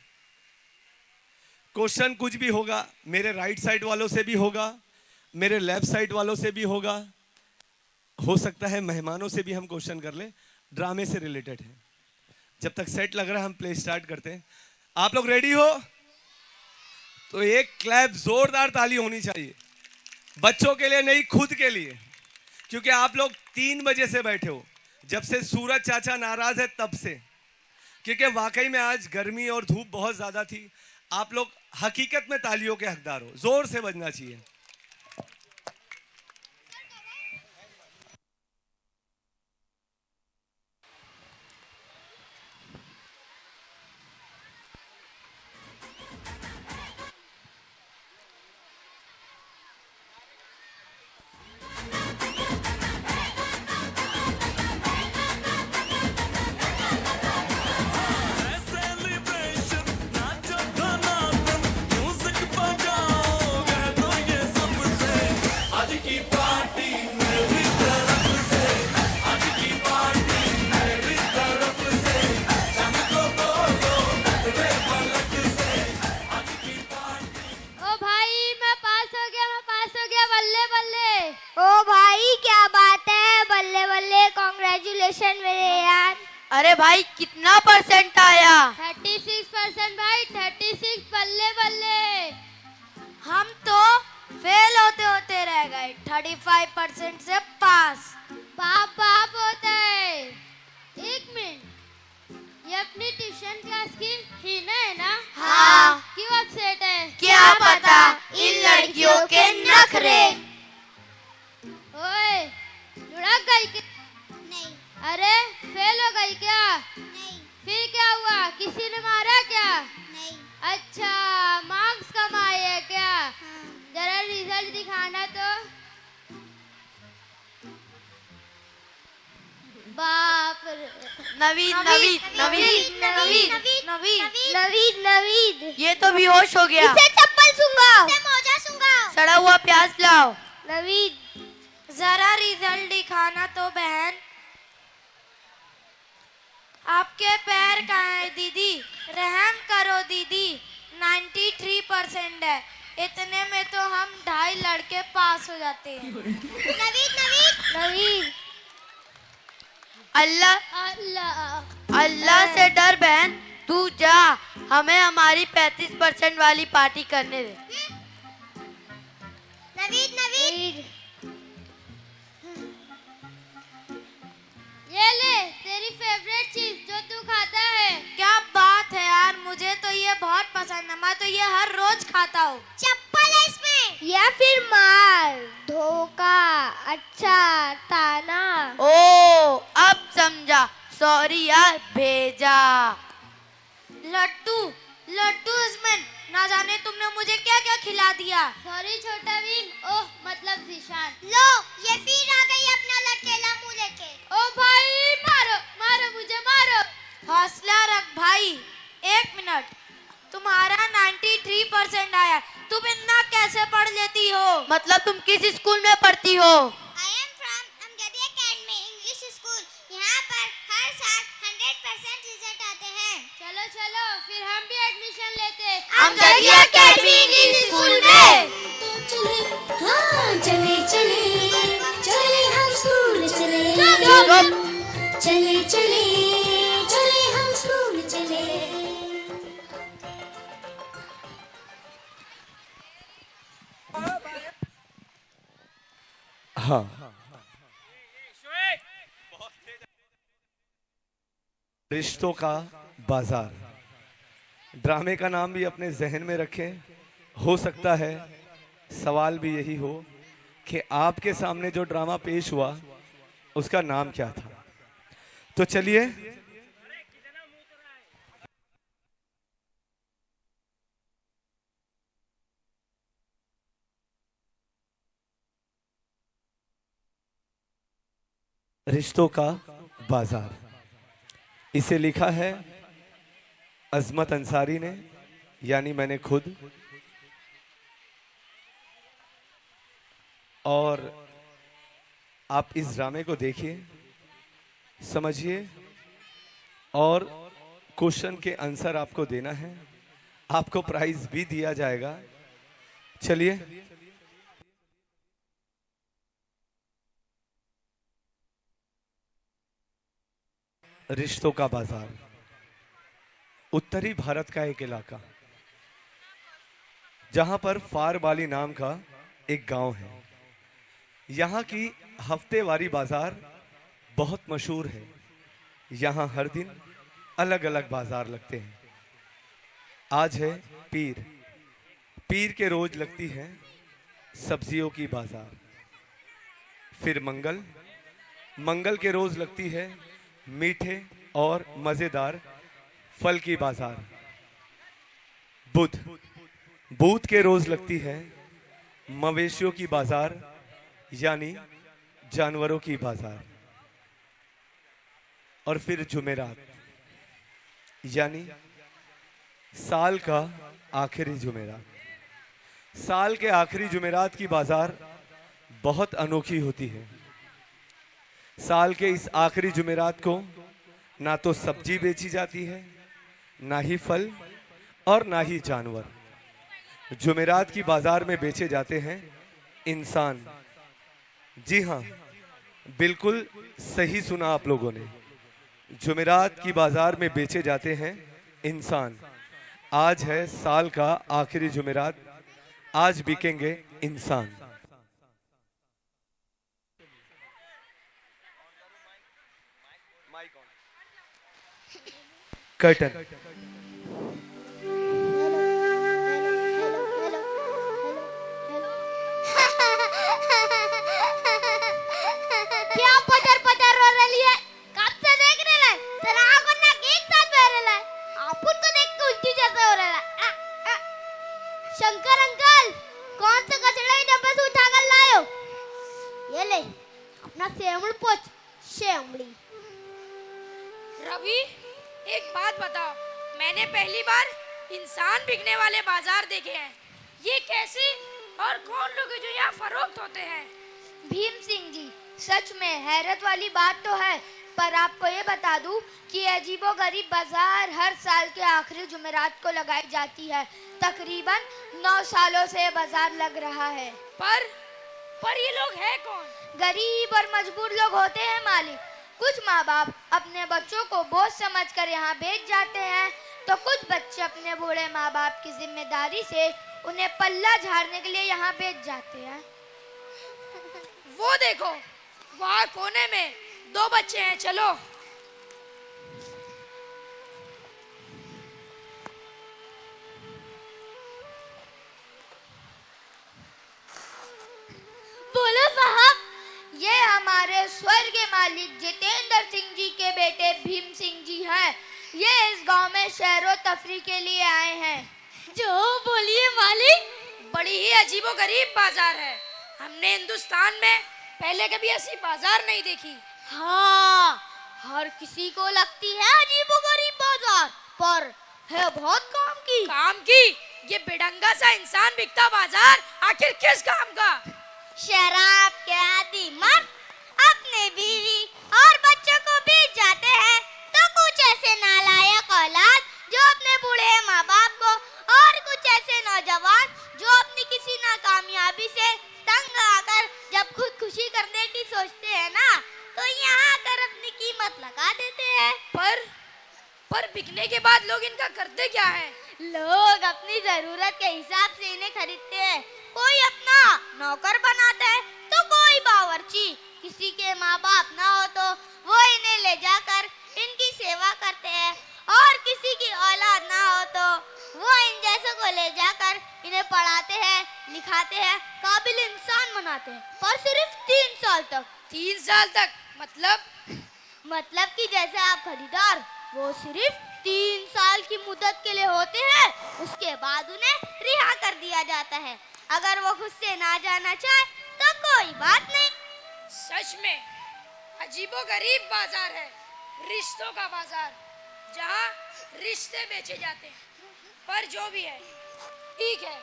क्वेश्चन कुछ भी होगा। मेरे राइट साइड वालों से भी होगा, मेरे लेफ्ट साइड वालों से भी होगा, हो सकता है मेहमानों से भी हम क्वेश्चन कर ले। ड्रामे से रिलेटेड है। जब तक सेट लग रहा है हम प्ले स्टार्ट करते हैं। आप लोग रेडी हो? तो एक क्लैप, जोरदार ताली होनी चाहिए, बच्चों के लिए नहीं, खुद के लिए, क्योंकि आप लोग 3 बजे से बैठे हो, जब से सूरज चाचा नाराज है तब से, क्योंकि वाकई में आज गर्मी और धूप बहुत ज्यादा थी। आप लोग हकीकत में तालियों के हकदार हो, जोर से बजना चाहिए। ओ भाई मैं पास हो गया, बल्ले बल्ले। ओ भाई क्या बात है, बल्ले बल्ले, कांग्रेचुलेशन मेरे यार। अरे भाई कितना परसेंट आया? 36% भाई, 36, बल्ले बल्ले। हम तो फेल होते होते रह गए, 35% से पास। बाप बाप होता है। एक मिनट, ये अपनी ट्यूशन क्लास की हीना है ना? हाँ। क्यों अपसेट है? क्या पता, इन लड़कियों के नखरे। ओए, लुढ़क गई क्या? नहीं। अरे फेल हो गई क्या? नहीं। फिर क्या हुआ, किसी ने मारा क्या? नहीं। अच्छा, मार्क्स कम आए हैं क्या? जरा रिजल्ट दिखाना तो। बाप रे। नवीद नवीद नवीद नवीद नवीद नवीद नवीद, ये तो बेहोश हो गया। इसे चप्पल सूंघाओ, इसे मोजा सूंघाओ। सड़ा हुआ प्याज लाओ। नवीद, जरा रिजल्ट दिखाना तो बहन। आपके पैर कहाँ है दीदी? रहम करो दीदी, 93% है। इतने में तो हम 2.5 लड़के पास हो जाते हैं। नवीद नवीद नवीद, अल्लाह अल्लाह अल्लाह से डर बहन, तू जा, हमें हमारी 35% वाली पार्टी करने दे। नवीद नवीद, ये ले तेरी फेवरेट चीज जो तू खाता है। क्या बात है यार, मुझे तो ये बहुत पसंद है, मैं तो ये हर रोज खाता हूँ। चप्पल है इसमें या फिर मार धोखा? अच्छा ताना। ओ अब समझा, सॉरी यार, भेजा। लड्डू लड्डू इसमें, ना जाने तुमने मुझे क्या क्या खिला दिया। सॉरी छोटा वीन, ओह मतलब जिशान। लो ये फिर आ गई अपना लटकेला मुंह लेके। ओ भाई मारो मारो मुझे मारो। हौसला रख भाई। 1 मिनट, तुम्हारा 93% आया, तुम इतना कैसे पढ़ लेती हो? मतलब तुम किस स्कूल में पढ़ती हो? I am from Amjadi Academy English School। यहाँ पर हर साल 100% रिजल्ट आते हैं। चलो चलो फिर हम भी एडमिशन लेते हैं अमजदी Academy English School में। हाँ चले चले चले हम स्कूल चले। चले चले चले हम स्कूल चले। हाँ, रिश्तों का बाजार, ड्रामे का नाम भी अपने जहन में रखें। हो सकता है सवाल भी यही हो कि आपके सामने जो ड्रामा पेश हुआ उसका नाम क्या था। तो चलिए रिश्तों का बाजार, इसे लिखा है अजमत अंसारी ने, यानी मैंने खुद। और आप इस ड्रामे को देखिए, समझिए और क्वेश्चन के आंसर आपको देना है। आपको प्राइज भी दिया जाएगा। चलिए रिश्तों का बाजार, उत्तरी भारत का एक इलाका जहां पर फारबाली नाम का एक गांव है। यहाँ की हफ्तेवारी बाजार बहुत मशहूर है। यहाँ हर दिन अलग अलग बाजार लगते हैं। आज है पीर, पीर के रोज लगती है सब्जियों की बाजार। फिर मंगल, मंगल के रोज लगती है मीठे और मजेदार फल की बाजार। बुध, बुध के रोज लगती है मवेशियों की बाजार, यानी जानवरों की बाजार। और फिर जुमेरात, यानी साल का आखिरी जुमेरात। साल के आखिरी जुमेरात की बाजार बहुत अनोखी होती है। साल के इस आखिरी जुमेरात को ना तो सब्जी बेची जाती है, ना ही फल और ना ही जानवर। जुमेरात की बाजार में बेचे जाते हैं इंसान। जी हाँ, बिल्कुल सही सुना आप लोगों ने। जुमेरात की बाजार में बेचे जाते हैं इंसान। आज है साल का आखिरी जुमेरात, आज बिकेंगे इंसान। कर्टन। क्या पटर पटर रो रही है? कब से देख रहे हैं? तेरा आंखों ना एक साथ बह रहा है। आपुन को देख के उल्टी जैसे हो रहा है। शंकर अंकल, कौन सा कचड़ा ही डब्बे से उठा कर लाए हो? ये ले अपना सेवड़ पोछ, शेमड़ी। रवि, एक बात बताओ, मैंने पहली बार इंसान बिकने वाले बाजार देखे हैं। ये कैसे और कौन लोग हैं जो यहाँ फरोख्त होते हैं? भीम सिंह जी, सच में हैरत वाली बात तो है, पर आपको ये बता दूं कि अजीबोगरीब बाजार हर साल के आखिरी जुमेरात को लगाई जाती है। तकरीबन 9 सालों से बाजार लग रहा है। पर ये लोग हैं कौन? गरीब और मजबूर लोग होते हैं मालिक। कुछ माँ बाप अपने बच्चों को बोझ समझकर यहाँ भेज जाते हैं, तो कुछ बच्चे अपने बूढ़े माँ बाप की जिम्मेदारी से उन्हें पल्ला झाड़ने के लिए यहाँ भेज जाते हैं। वो देखो, वहाँ कोने में 2 बच्चे हैं, चलो। बोलो साहब, ये हमारे स्वर्गीय मालिक जितेंद्र सिंह जी के बेटे भीम सिंह जी हैं। ये इस गांव में शहरों तफरी के लिए आए हैं। जो बोलिए मालिक, बड़ी ही अजीबोगरीब बाजार है। हमने हिंदुस्तान में पहले कभी ऐसी बाजार नहीं देखी। हाँ, हर किसी को लगती है अजीबोगरीब बाजार, पर है बहुत काम की। काम की? ये बेढंगा सा इंसान बिकता बाजार आखिर किस काम का? शराब के आदि मर्द अपने बीवी और बच्चों को बेच जाते हैं, तो कुछ ऐसे नालायक औलाद जो अपने बूढ़े माँ बाप को, और कुछ ऐसे नौजवान जो अपनी किसी नाकामयाबी से तंग आकर जब खुदकुशी करने की सोचते हैं ना, तो यहाँ आकर अपनी कीमत लगा देते हैं। पर बिकने के बाद लोग इनका करते क्या है? लोग अपनी जरूरत के हिसाब से इन्हें खरीदते हैं। कोई अपना नौकर बनाता है, तो कोई बावर्ची। किसी के माँ बाप ना हो तो वो इन्हें ले जाकर इनकी सेवा करते हैं, और किसी की औलाद ना हो तो वो इन जैसों को ले जाकर इन्हें पढ़ाते हैं, लिखाते हैं, काबिल इंसान बनाते हैं, पर सिर्फ 3 साल तक। 3 साल तक मतलब कि जैसे आप खरीदार, वो सिर्फ 3 साल की मुद्दत के लिए होते हैं, उसके बाद उन्हें रिहा कर दिया जाता है। अगर वो खुद से ना जाना चाहे तो कोई बात नहीं। सच में अजीबोगरीब बाजार है, रिश्तों का बाजार, जहाँ रिश्ते बेचे जाते हैं। पर जो भी है ठीक है,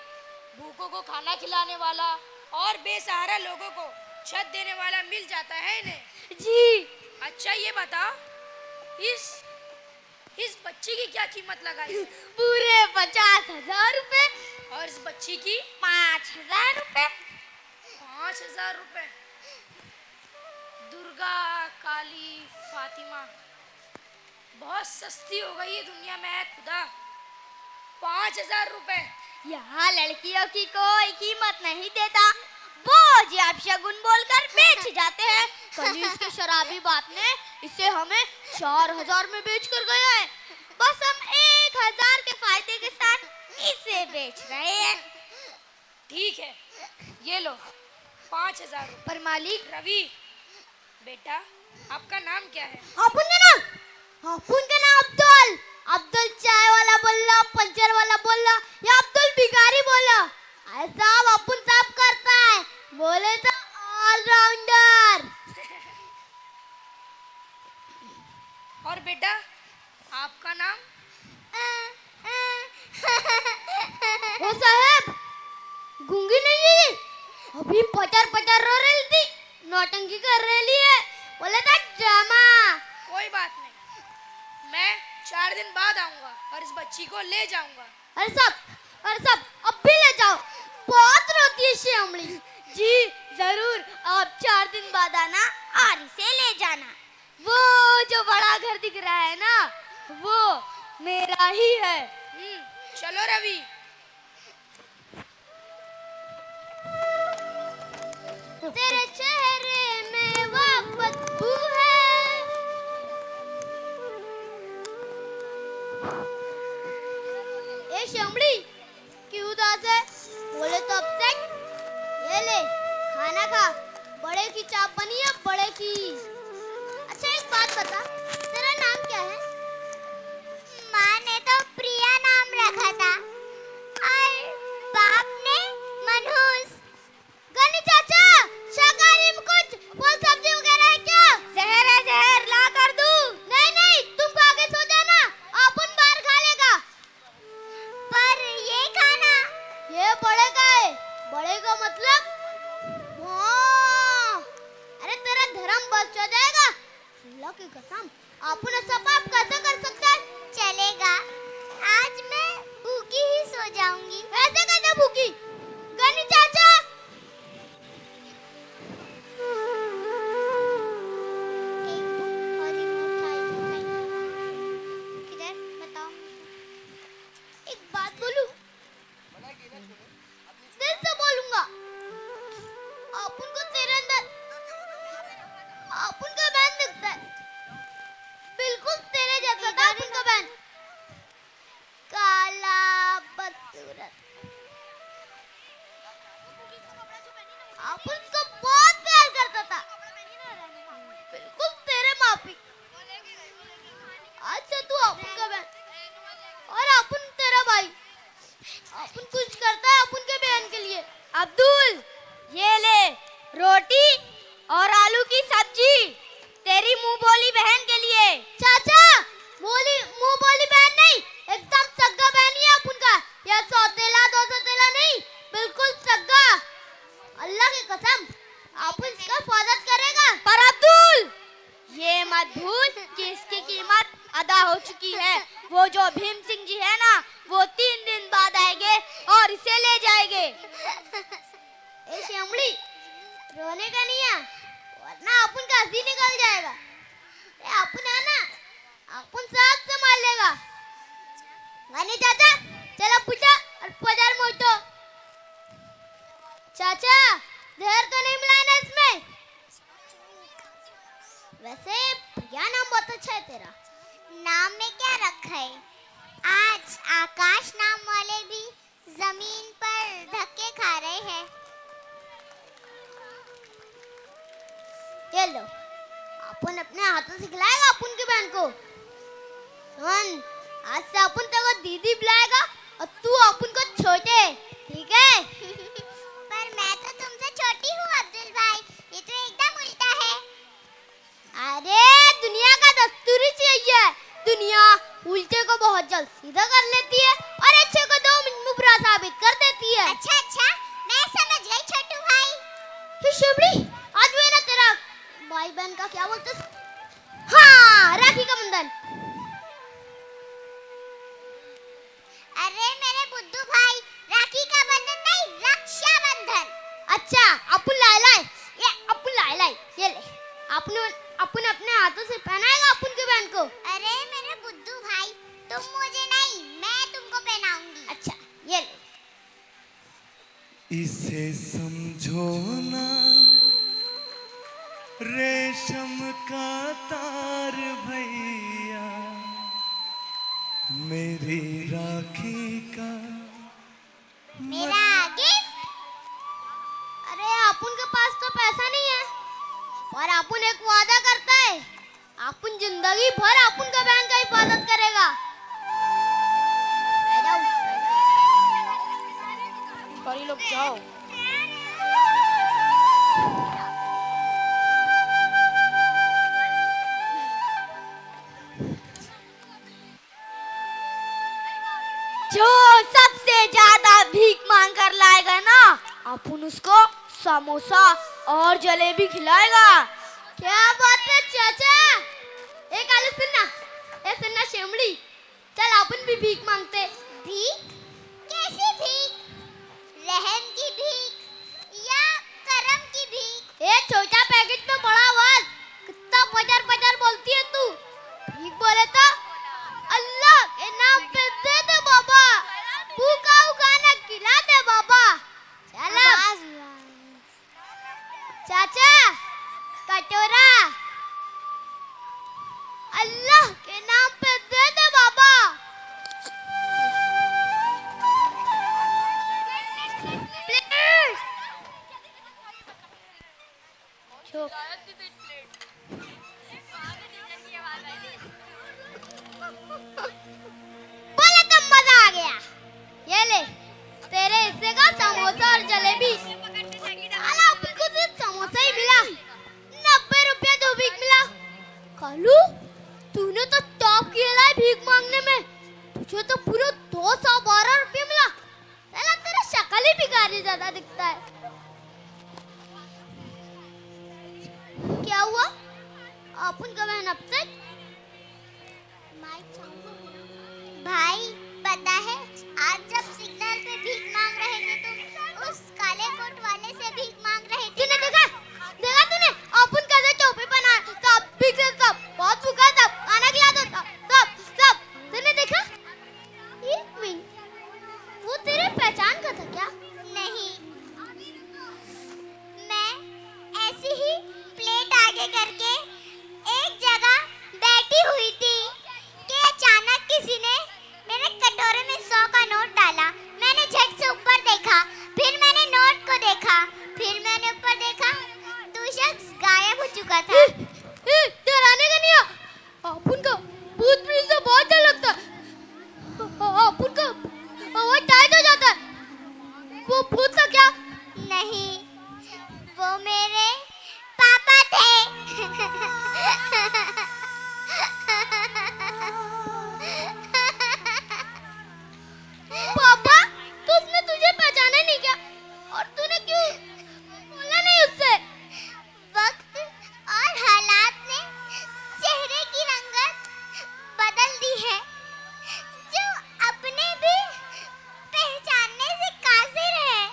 भूखों को खाना खिलाने वाला और बेसहारा लोगों को छत देने वाला मिल जाता है इन्हें। जी। अच्छा ये बताओ, इस बच्ची की क्या कीमत लगाई? पूरे 50,000 रुपए। और इस बच्ची की 5,000 रुपए। 5,000 रुपए। दुर्गा, काली, फातिमा, बहुत सस्ती हो गई है दुनिया में है खुदा। 5,000 रुपए। यहाँ लड़कियों की कोई कीमत नहीं देता, वो जी आप शगुन बोलकर बेच जाते हैं। कल इसके शराबी बाप ने इसे हमें 4,000 में बेच कर गया है, बस हम 1,000 के फायदे के साथ इसे बेच रहे हैं। ठीक है, ये लो 5,000 रुपए। पर मालिक। रवि बेटा, आपका नाम क्या है? अपुन का नाम अब्दुल। अब्दुल चाय वाला बोला, पंचर वाला बोला, या अब्दुल भिखारी बोला, ऐसा अपुन साहब करता है, बोले तो ऑलराउंडर। और बेटा आपका नाम? ओ साहब, गूंगी नहीं है, अभी पटर रो रही थी, नौटंकी कर रही है, बोला था ड्रामा। कोई बात नहीं, मैं 4 दिन बाद आऊंगा और इस बच्ची को ले जाऊंगा। अरे सब अब भी ले जाओ, बहुत रोती है श्यामली। जी जरूर, आप 4 दिन बाद आना और इसे ले जाना। वो जो बड़ा घर दिख रहा है ना, वो मेरा ही है। चलो रवि। तेरे चेहरे में वो बदबू है, ए श्यामली क्यों उदास है? बोले तो अपसेट। ये ले खाना खा, बड़े की चाप बनी है, बड़े की। अच्छा एक बात बता, तेरा नाम क्या है? माँ ने तो प्रिया नाम रखा था और बाप ने मनहूस। गनी चाचा, शाकाहारी में कुछ फल सब्जी वगैरह है क्या? जहर है, जहर ला कर दूं? नहीं, तुम आगे सो जाना, अपन बाहर खा लेगा। पर ये खाना, ये बड़े का है। बड़े का मतलब? हाँ, अरे तेरा धर्म बच जाएगा। अल्लाह की कसम, अपन ऐसा पाप कैसे कर सकता है? चलेगा, आज मैं भूखी ही सो जाऊंगी। ऐसे कैसे भूखी? गनी चाचा, एक बात बोलूं, दिल से बोलूंगा, अपन को तेरे अंदर अपन का बहन दिखता है, बिल्कुल तेरे जैसा था अपन का बहन, काला बदसूरत। अपन उसको बहुत प्यार करता था, बिल्कुल तेरे माफी। आज से तू अपन का बहन और अपन तेरा भाई। अपन कुछ करता है अपन के बहन के लिए। अब्दुल, ये ले रोटी और आलू की सब्जी, तेरी मुंह बोली बहन के लिए। चाचा, मुंह बोली बहन नहीं, एकदम सग्गा बहन ही है अपन का। या सौतेला दो सौतेला नहीं, बिल्कुल सग्गा। अल्लाह की कसम, अपन इसका हिफाजत करेगा। पर अब्दुल, ये मत भूल कि इसकी कीमत अदा हो चुकी है। वो जो भीम सिंह जी है ना, वो 3 दिन बाद आएंगे और इसे ले जाएंगे। ए श्यामली, रोने का नहीं है, वरना अपन का हंसी निकल जाएगा। अपन है ना, अपन साथ संभाल लेगा। गानी चाचा, चलो पूछा और पजार मोटो। चाचा, जहर तो नहीं मिलाया ना इसमें? वैसे प्रिया नाम बहुत अच्छा है तेरा। नाम में क्या रखा है? ये लो, अपन अपने हाथों से खिलाएगा अपन की बहन को। सुन, आज से अपन तेरे को दीदी बुलाएगा और तू अपन को छोटे, ठीक है? पर मैं तो तुमसे छोटी हूँ अब्दुल भाई, ये तो एकदम उल्टा है। अरे दुनिया का दस्तूर ही चाहिए, दुनिया उल्टे को बहुत जल्द सीधा कर लेती है और अच्छे को 2 मिनट में बुरा साबित कर देती है। अच्छा अच्छा, मैं समझ गई छोटू भाई। तो शिवड़ी, आज वो है ना तेरा भाई बहन का क्या बोलते हैं? हाँ, राखी का बंधन। अरे मेरे बुद्धू भाई, राखी का बंधन नहीं, रक्षा बंधन। अच्छा, अपन लाई ये ले, अपन अपने हाथों से पहनाएगा अपन की बहन को। अरे मेरे बुद्धू भाई, तुम मुझे नहीं, मैं तुमको पहनाऊंगी। अच्छा, ये ले। इसे समझो ना रेशम का तार भैया, मेरी राखी का मेरा गिफ्ट। अरे अपन के पास तो पैसा नहीं है, और अपन एक वादा करता है, अपन जिंदगी भर अपन का बहन का हिफाजत करेगा। बड़ी लोग जाओ। जो सबसे ज्यादा भीख मांग कर लाएगा ना, अपन उसको समोसा और जलेबी खिलाएगा। क्या बात है चाचा? एक आलू सुनना शेमड़ी, चल अपन भी भीख मांगते। भीख? कैसी भीख? रहम की भीख या करम की भीख? ए छोटा पैकेट में बड़ा आवाज, कितना पजर बोलती है तू? भीख बोले तो अल्लाह के नाम पे दे दे बाबा, भूखा खाना खिला दे बाबा। चल चाचा, कटोरा अल्लाह के नाम पे दे दे बाबा। प्लीज। बोले तो मजा आ गया। ये ले, तेरे हिस्से का समोसा और जलेबी। अपन को सिर्फ समोसा ही मिला, 90 रुपया तो भीख मिला। कालू, तूने तो टॉप किया है भीख मांगने में, तुझे तो पूरे 212 रुपये मिला। साला तेरा शक्ल ही भिखारी ज्यादा दिखता है। क्या हुआ? अपन का बहन अपसेट? भाई पता है, आज जब सिग्नल पे भीख मांग रहे थे तो उस काले कोट वाले से भीख मांग रहे थे। तूने देखा तूने? अपन कैसे टोपी पहना, सब भीख से, सब बहुत भूखा था, खाना खिला दो, सब तूने देखा? एक मिनट, वो तेरे पहचान का था क्या? नहीं, मैं ऐसी ही प्लेट आगे करके एक जगह बैठी हुई थी कि अचानक किसी ने मेरे कटोरे में 100 का नोट डाला। मैंने झट से ऊपर देखा, फिर मैंने नोट को देखा, फिर मैंने ऊपर देखा, तो शख्स गायब हो चुका था। डराने का नहीं है, अपन का भूत प्रेत से बहुत डर लगता है। अपन का आवाज टाइट हो जाता है। वो भूत था क्या? नहीं, वो मेरे पापा थे। पापा? तो उसने तुझे पहचाना नहीं क्या? और तूने क्यों बोला नहीं उससे? वक्त और हालात ने चेहरे की रंगत बदल दी है। जो अपने भी पहचानने से कासिर है।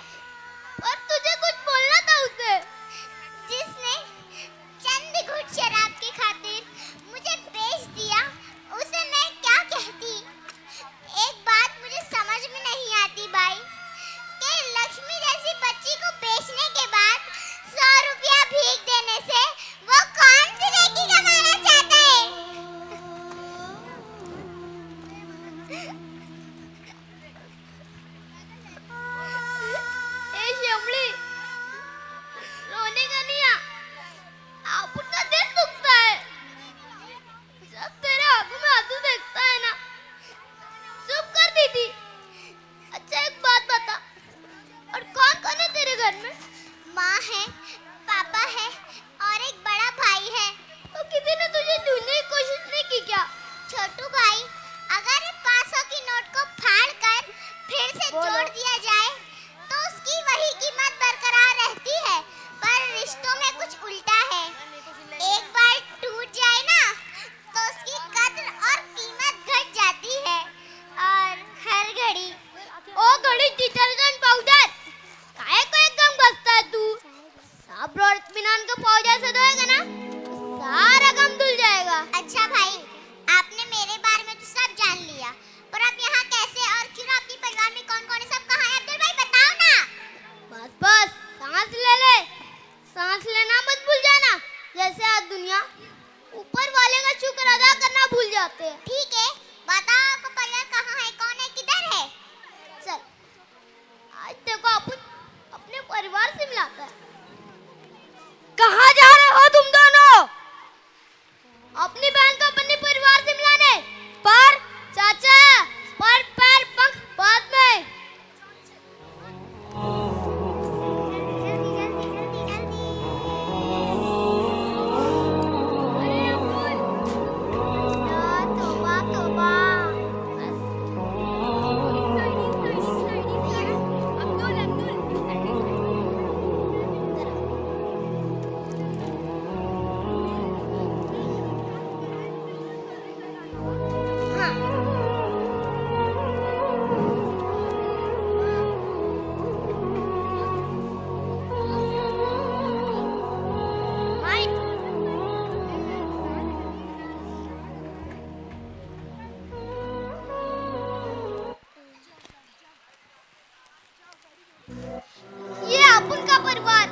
ये अपुन का परिवार।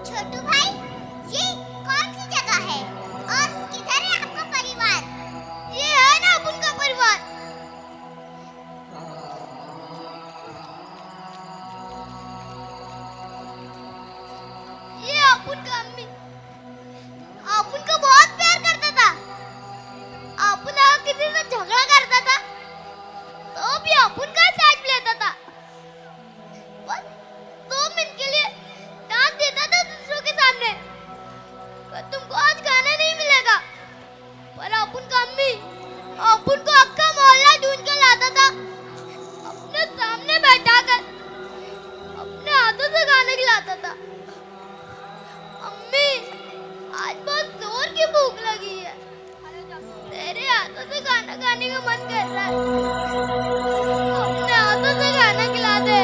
छोटू भाई, ये कौन सी जगह है और किधर है आपका परिवार? ये है ना अपुन का परिवार। ये अपुन का अम्मी अपुन को बहुत प्यार करता था। अपुन अगर किसी से झगड़ा करता था तो भी अपुन का साथ लेता था। बस 2 मिनट के लिए डांट देता था दूसरों के सामने, तुमको आज खाना नहीं मिलेगा। पर अपुन का अम्मी अपुन को अक्का मोहल्ला ढूंढ कर लाता था, अपने सामने बैठाकर अपने हाथों से खाना खिलाता था। अम्मी, आज बहुत जोर की भूख लगी है, तेरे हाथों से खाना खाने का मन कर रहा है, अपने हाथों से खाना खिला दे।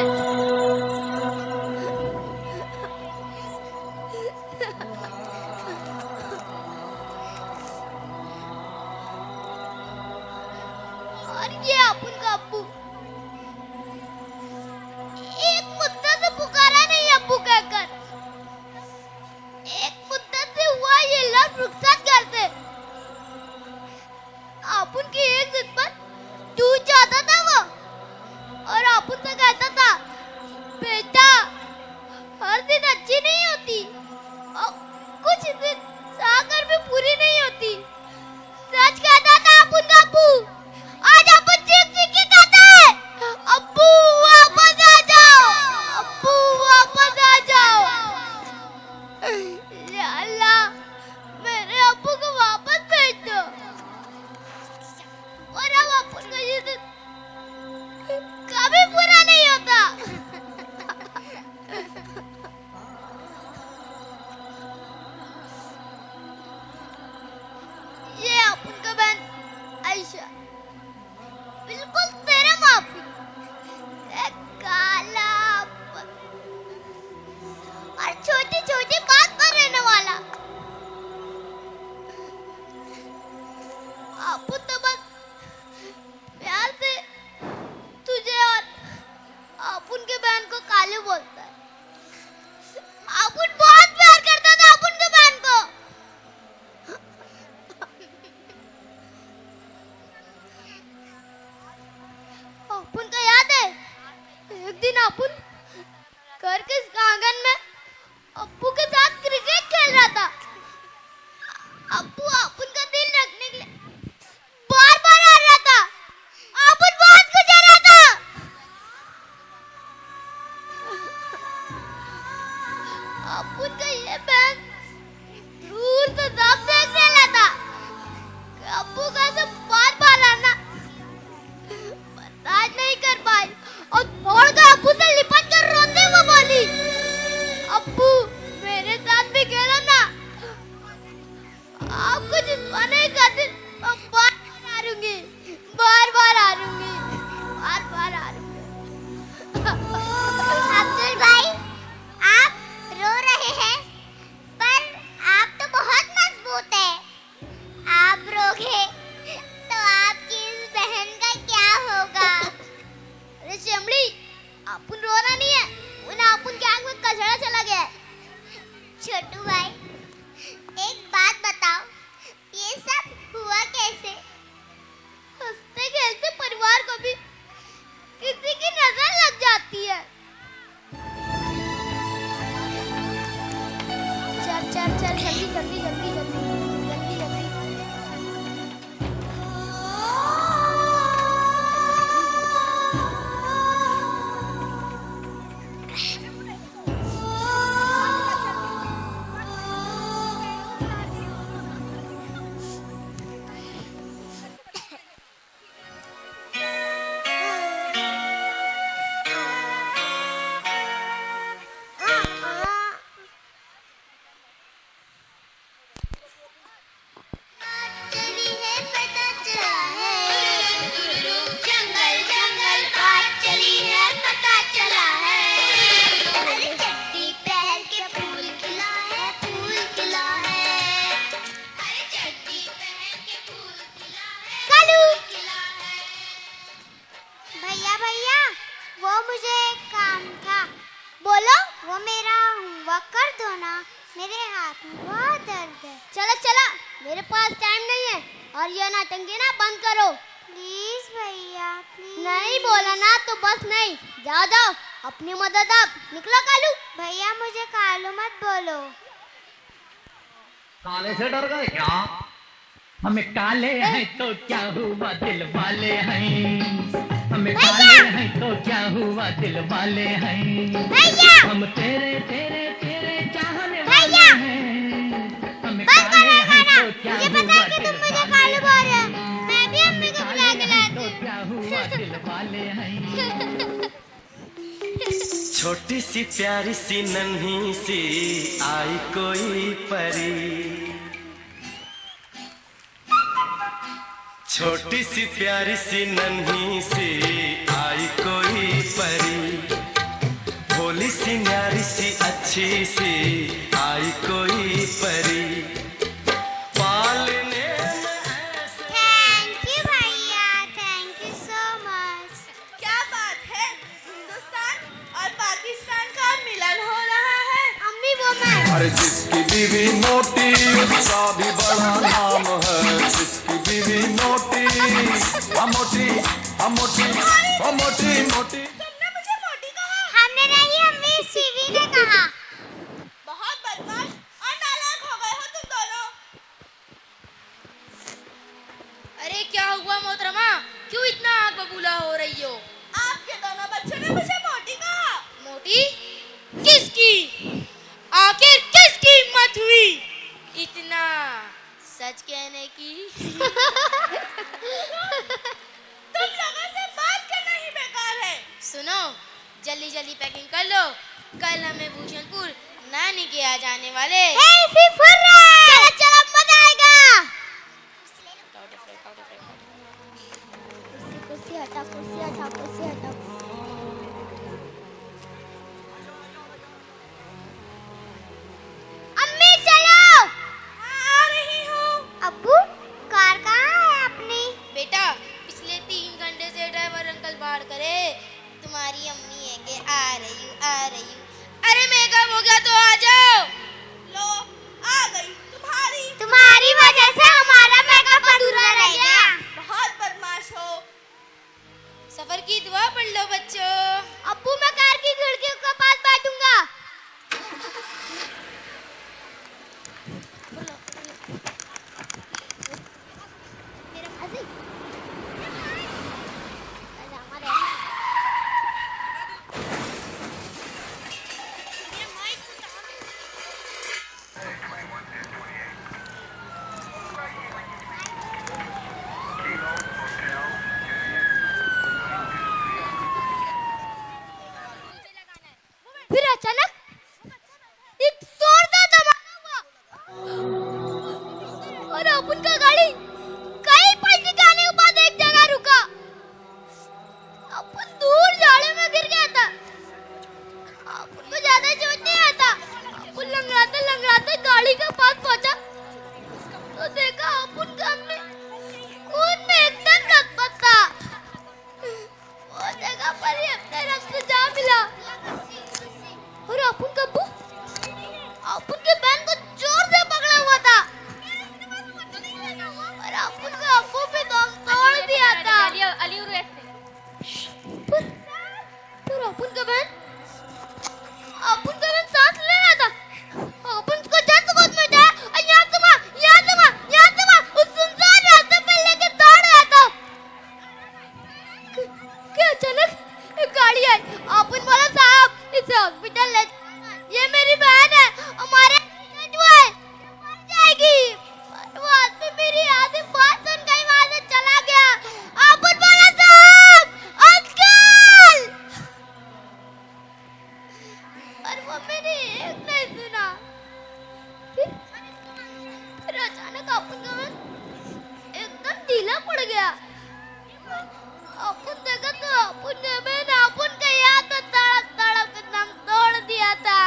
और ये अपुन का अब्बू एक मुद्दा से पुकारा नहीं अब्बू कहकर, एक मुद्दा से हुआ ये लव रुखसत करते। अपुन की एक जिद पर टूट जाता था वो, और अपुन से कहता था, बेटा हर दिन अच्छी नहीं होती और कुछ दिन चाहकर भी पूरी नहीं होती। सच कहता था अपुन का अब्बू। आज अपुन चीख चीख के कहता है, अब्बू वापस आ जाओ, अब्बू वापस आ जाओ। या अल्लाह, मेरे अब्बू को वापस भेज दो। और अब अपुन का ये दिन कभी पूरा नहीं होता। ये अपुन का बहन आयशा बिल्कुल तेरे माफी, काला और छोटी छोटी बात पर रहने वाला। अपुन तो बस प्यार से तुझे और अपुन के बहन को कालू बोलता है। अपुन बहुत प्यार करता था अपुन के बहन को। अपुन का याद है, एक दिन अपुन घर के आंगन में अप्पू के साथ क्रिकेट खेल रहा था। अप्पू अपुन का दिल रखने के लिए बार बार आ रहा था। अपुन बहुत गुस्सा रहा था। अपुन का ये बहन दूर से सब देखने लगा कि अप्पू का तो बार बार आना बर्दाश्त नहीं कर पाई और दौड़कर अप्पू से लिपट कर रोते हुए बोली, अप्पू मेरे साथ भी खेलो ना, आपको जितवाने का दिन मैं बार बार आ रूंगी, बार बार आ रूंगी, बार बार आ रूंगी। अब्दुल भाई, आप रो रहे हैं पर आप तो बहुत मजबूत है। आप रोगे तो आपकी इस बहन का क्या होगा? अरे चमड़ी, अपुन रो रहा नहीं है, उन्हें अपुन के आंख में कचरा चला गया है। छोटू भाई, एक बात बताओ, ये सब हुआ कैसे? हंसते खेलते परिवार को भी किसी की नजर लग जाती है। चल चल चल, जल्दी जल्दी जल्दी जल्दी जल्दी जल्दी। वो मुझे एक काम था। बोलो। वो मेरा होमवर्क कर दो ना, मेरे हाथ में बहुत दर्द है। चलो चलो, मेरे पास टाइम नहीं है और ये नौटंकी ना बंद करो प्लीज भैया प्लीज। नहीं बोला ना तो बस नहीं। जाओ जाओ, अपनी मदद आप। निकलो कालू। भैया मुझे कालू मत बोलो। काले से डर गए क्या? हमें काले हैं तो क्या हुआ, दिल वाले हैं। हमें काले हैं तो क्या हुआ, दिल वाले हैं। हम तेरे तेरे तेरे चाहने वाले हैं। हमें काले हैं तो क्या हुआ, दिल वाले हैं। मैं भी अम्मी को बुला के लाती हूं। तो क्या हुआ, दिल वाले हैं। छोटी सी प्यारी सी नन्ही सी आई कोई परी। छोटी सी प्यारी सी नन्ही सी आई कोई परी। भोली सी न्यारी सी अच्छी सी आई कोई परी। पालने थैंक यू भैया, थैंक यू सो मच। क्या बात है, हिंदुस्तान और पाकिस्तान का मिलन हो रहा है। अम्मी वो मैं। अरे जिसकी बीवी मोटी उसका भी बड़ा नाम है। जिसकी बीवी मोटी मोटी मोटी मोटी मोटी। तुमने मुझे मोटी कहा? हमने नहीं, अम्मी सीवी ने कहा। बहुत बदमाश और नालायक हो गए हो तुम दोनों। अरे क्या हुआ मोहतरमा, क्यों इतना आग बबूला हो रही हो? आपके दोनों बच्चों ने मुझे मोटी कहा। मोटी? किसकी? आखिर किसकी हिम्मत हुई इतना सच कहने की? तुम लोगों से बात करना ही बेकार है। सुनो, जल्दी जल्दी पैकिंग कर लो, कल हमें भूषणपुर नानी के आ जाने वाले। चलो चलो, मजा आएगा। कुर्सी हटा, कुर्सी हटा, कुर्सी हटा। अम्मी चलो। आ रही हूँ। अब्बू कार कहाँ है अपनी? बेटा, पिछले 3 घंटे से ड्राइवर अंकल बाहर करे तुम्हारी अम्मी है कि आ रही हूँ आ रही हूँ। अरे मेकअप हो गया तो आ जाओ। लो आ गई तुम्हारी वजह से हमारा मेकअप अधूरा रह गया। बहुत बदमाश हो। सफर की दुआ पढ़ लो बच्चों। अब्बू मैं कार की खिड़की के पास बैठूंगा। फिर अचानक एक जोरदार धमाका हुआ और अपन का गाड़ी कई पलटी खाने के बाद एक जगह रुका। अपन दूर झाड़े में गिर गया था। अपन को ज्यादा चोट नहीं आया था। अपन लंगड़ाते गाड़ी के पास पहुंचा तो देखा अपन का खून में एकदम लथपथ था। वो जगह पर ही अपने रक्त जा मिला और अपन का अपन के बहन को जोर से पकड़ा हुआ था और अपन का अब्बू भी तोड़ दिया था। पर अपन का बहन सांस ले रहा था। अपन को जल्द से गोद में उठाया और यहाँ से वहाँ उस सुनसान रास्ते पे लेके दौड़ रहा था कि अचानक एक गाड़ी आई। अपन बोला साहब इसे हॉस्पिटल ले, ये मेरी बहन है, हमारे एक्सीडेंट हुआ है, मर जाएगी। वो आदमी मेरी आधी बात सुन के वहां से चला गया। अपन बोला साहब अंकल, और वो मेरी एक नहीं सुना। फिर अचानक अपन का मन एकदम ढीला पड़ गया। अपन देखा तो अपन ने मैंने अपन के याद में तड़प तड़प एकदम तोड़ दिया था।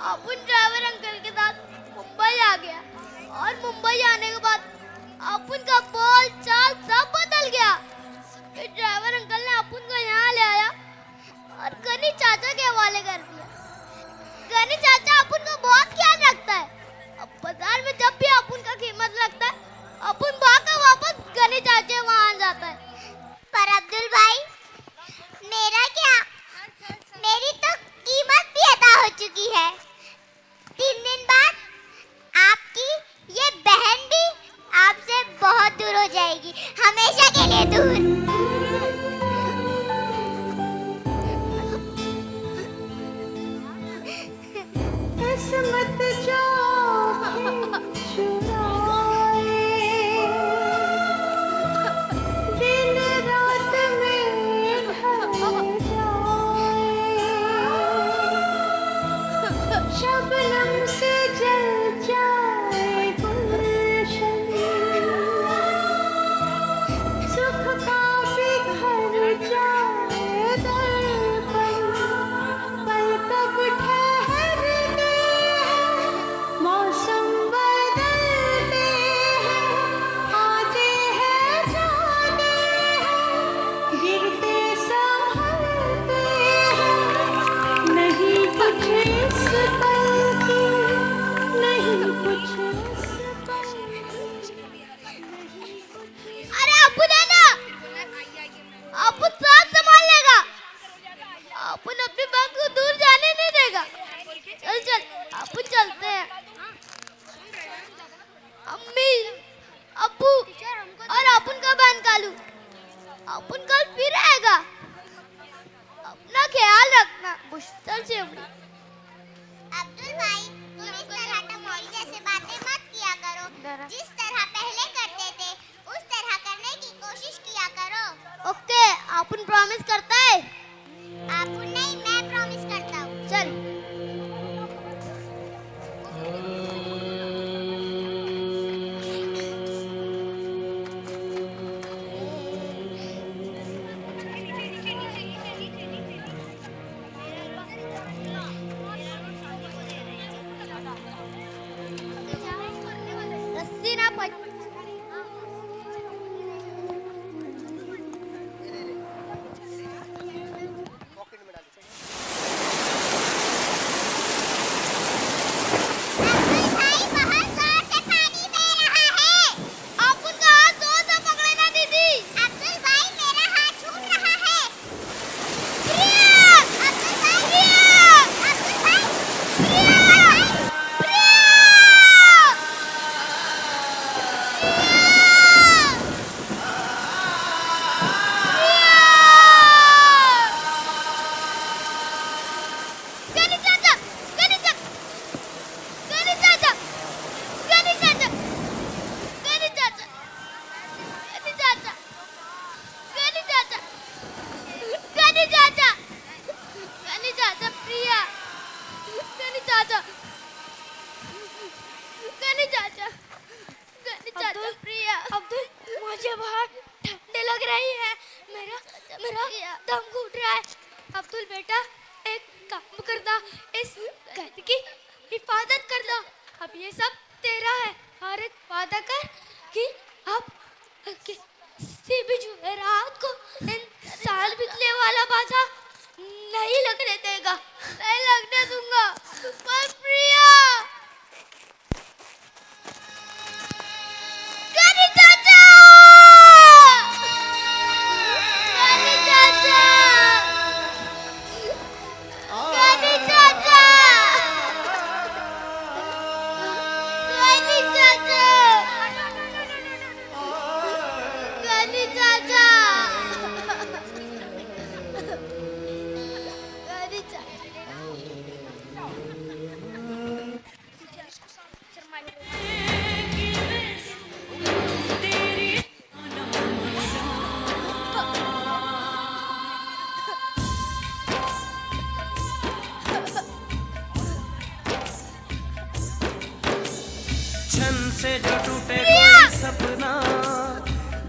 अपन ड्राइवर अंकल के साथ मुंबई आ गया और मुंबई आने के बाद अपन का बोल चाल सब बदल गया। फिर ड्राइवर अंकल ने अपन को यहाँ ले आया और गनी चाचा के हवाले कर दिया। गनी चाचा अपन का बहुत ख्याल रखता है। अब बाजार में जब भी अपन का कीमत लगता है अपन भागा वापस गनी चाचा वहाँ आ जाता है। पर अब्दुल भाई मेरा क्या, मेरी तो कीमत भी अदा हो चुकी है। 3 दिन बाद आपकी ये बहन भी आपसे बहुत दूर हो जाएगी, हमेशा के लिए दूर। किस्मत जो चुराए दिन रात में ढल जाए, शबनम से जल जाए गुलशन, सुख का बिखर जाए दर्पण, पल कब ठहरते हैं, मौसम बदलते हैं, आते हैं जाते हैं, गिरते संभलते हैं, नहीं कुछ इस पल की, नहीं कुछ इस पल की। अरे अपुन है ना, अपुन साथ संभाल लेगा, अपुन अपनी बहन को दूर जाने नहीं देगा। चल चल अपुन चलते हैं। अम्मी, अब्बू और अपुन का बहन कालू, अपुन कल फिर आएगा, अपना ख्याल रखना। चल चिमड़ी। अब्दुल भाई तुम इस तरह टपोरी जैसे बातें मत किया करो, जिस तरह पहले करते थे उस तरह करने की कोशिश किया करो। ओके, अपुन प्रॉमिस करता है। अपुन नहीं, मैं प्रॉमिस करता हूँ। चल। रस्सी ना पकड़। दम घुट रहा है। अब्दुल बेटा एक काम करना, इस घर की हिफाजत करना। अब ये सब तेरा है और एक वादा कर कि अब किसी भी जुमेरात को इन साल बिकने वाला बाजा नहीं लगने देगा, नहीं लगने दूंगा। पर प्रिया गनी चाचा, गनी चाचा, गनी चाचा, गनी चाचा, गनी चाचा, गनी छन से जो टूटे कोई सपना,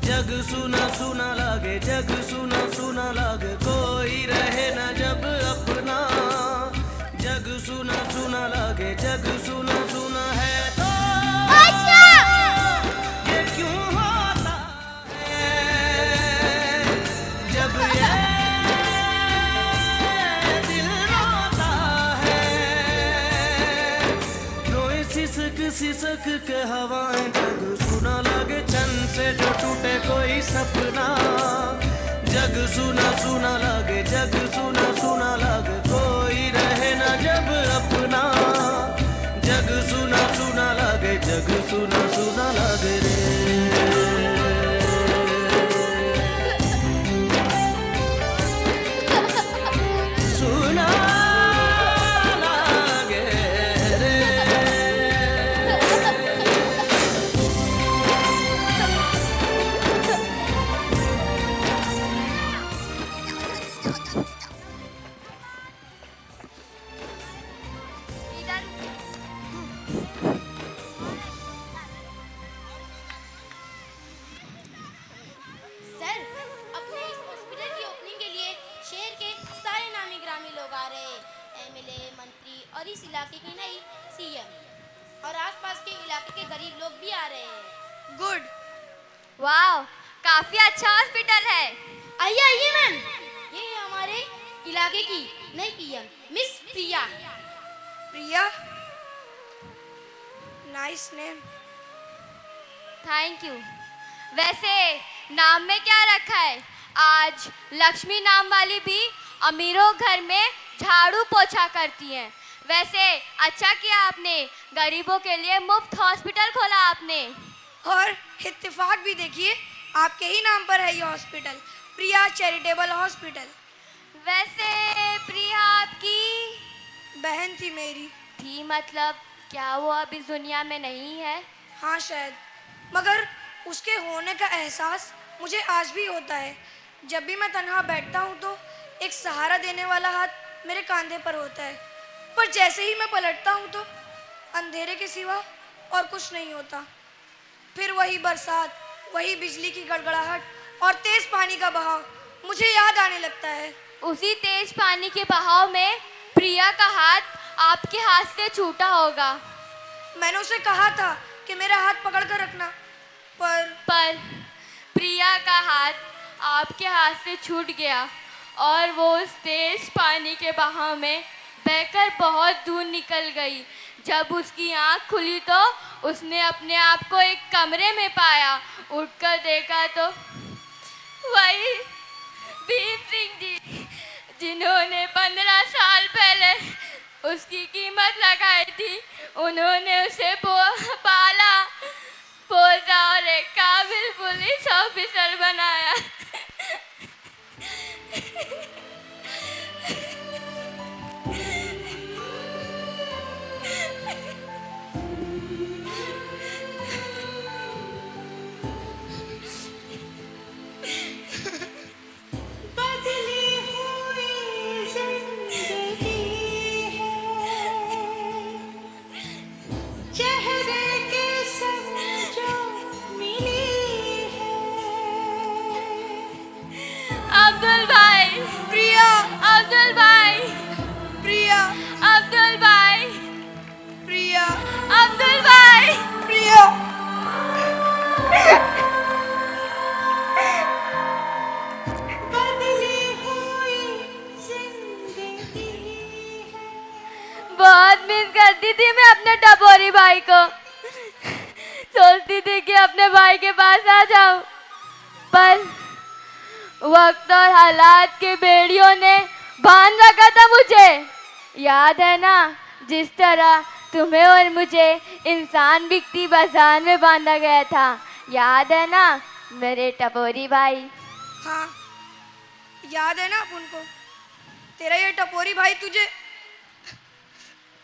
जग सुना सुना लागे, जग सुना सुना लागे, कोई रहे ना जब अपना, जग सुना सुना लगे, जग सुना सुना है तो ये क्यों होता है जब ये दिल रोता है। रोए सिसक सिसक के हवाएं, जग सुना लगे चन से जो टूटे कोई सपना। जग सुना सुना लगे, जग सुना सुना लगे, कोई रहे ना जब अपना। जग सुना सुना लगे, जग सुना सुना लगे रे। सुना लगे रे। सर, अपने इस हॉस्पिटल की ओपनिंग के लिए शहर के सारे नामी ग्रामी लोग आ रहे हैं। एमएलए, मंत्री और इस इलाके के नहीं सीएम और आसपास के इलाके के गरीब लोग भी आ रहे हैं। गुड। वाह, काफी अच्छा हॉस्पिटल है। आइए आइए मैम, ये है हमारे इलाके की नई PM miss Priya. Priya, nice name. Thank you. वैसे नाम में क्या रखा है? आज लक्ष्मी नाम वाली भी अमीरों घर में झाड़ू पोछा करती हैं। वैसे अच्छा किया आपने, गरीबों के लिए मुफ्त हॉस्पिटल खोला आपने। और इत्तेफाक भी देखिए, आपके ही नाम पर है ये हॉस्पिटल, प्रिया चैरिटेबल हॉस्पिटल। वैसे प्रिया आपकी बहन थी मेरी। थी मतलब क्या वो अब इस दुनिया में नहीं है? हाँ शायद, मगर उसके होने का एहसास मुझे आज भी होता है। जब भी मैं तन्हा बैठता हूँ तो एक सहारा देने वाला हाथ मेरे कंधे पर होता है, पर जैसे ही मैं पलटता हूँ तो अंधेरे के सिवा और कुछ नहीं होता। फिर वही बरसात, वही बिजली की गड़गड़ाहट और तेज पानी का बहाव मुझे याद आने लगता है। उसी तेज पानी के बहाव में प्रिया का हाथ आपके हाथ से छूटा होगा। मैंने उसे कहा था कि मेरा हाथ पकड़ कर रखना, पर प्रिया का हाथ आपके हाथ से छूट गया और वो उस तेज पानी के बहाव में बहकर बहुत दूर निकल गई। जब उसकी आंख खुली तो उसने अपने आप को एक कमरे में पाया। उठकर देखा तो वही भीम सिंह जी, जिन्होंने 15 साल पहले उसकी कीमत लगाई थी। उन्होंने उसे पाला, पोसा और एक काबिल पुलिस ऑफिसर बनाया। बदली हुई जिंदगी है, चेहरे के संग जो मिली है। अब्दुल भाई, प्रिया, अब्दुल भाई, प्रिया, अब्दुल भाई, प्रिया, अब्दुल भाई, प्रिया। बदली हुई जिंदगी है। बहुत मिस करती थी मैं अपने टपोरी भाई को। सोचती थी कि अपने भाई के पास आ जाऊं, पर वक्त और हालात के बेड़ियों ने बांध रखा था मुझे। याद है ना, जिस तरह तुम्हें और मुझे इंसान बिकती बाजार में बांधा गया था। याद है ना मेरे टपोरी भाई? हाँ, याद है ना अपन को। तेरा ये टपोरी भाई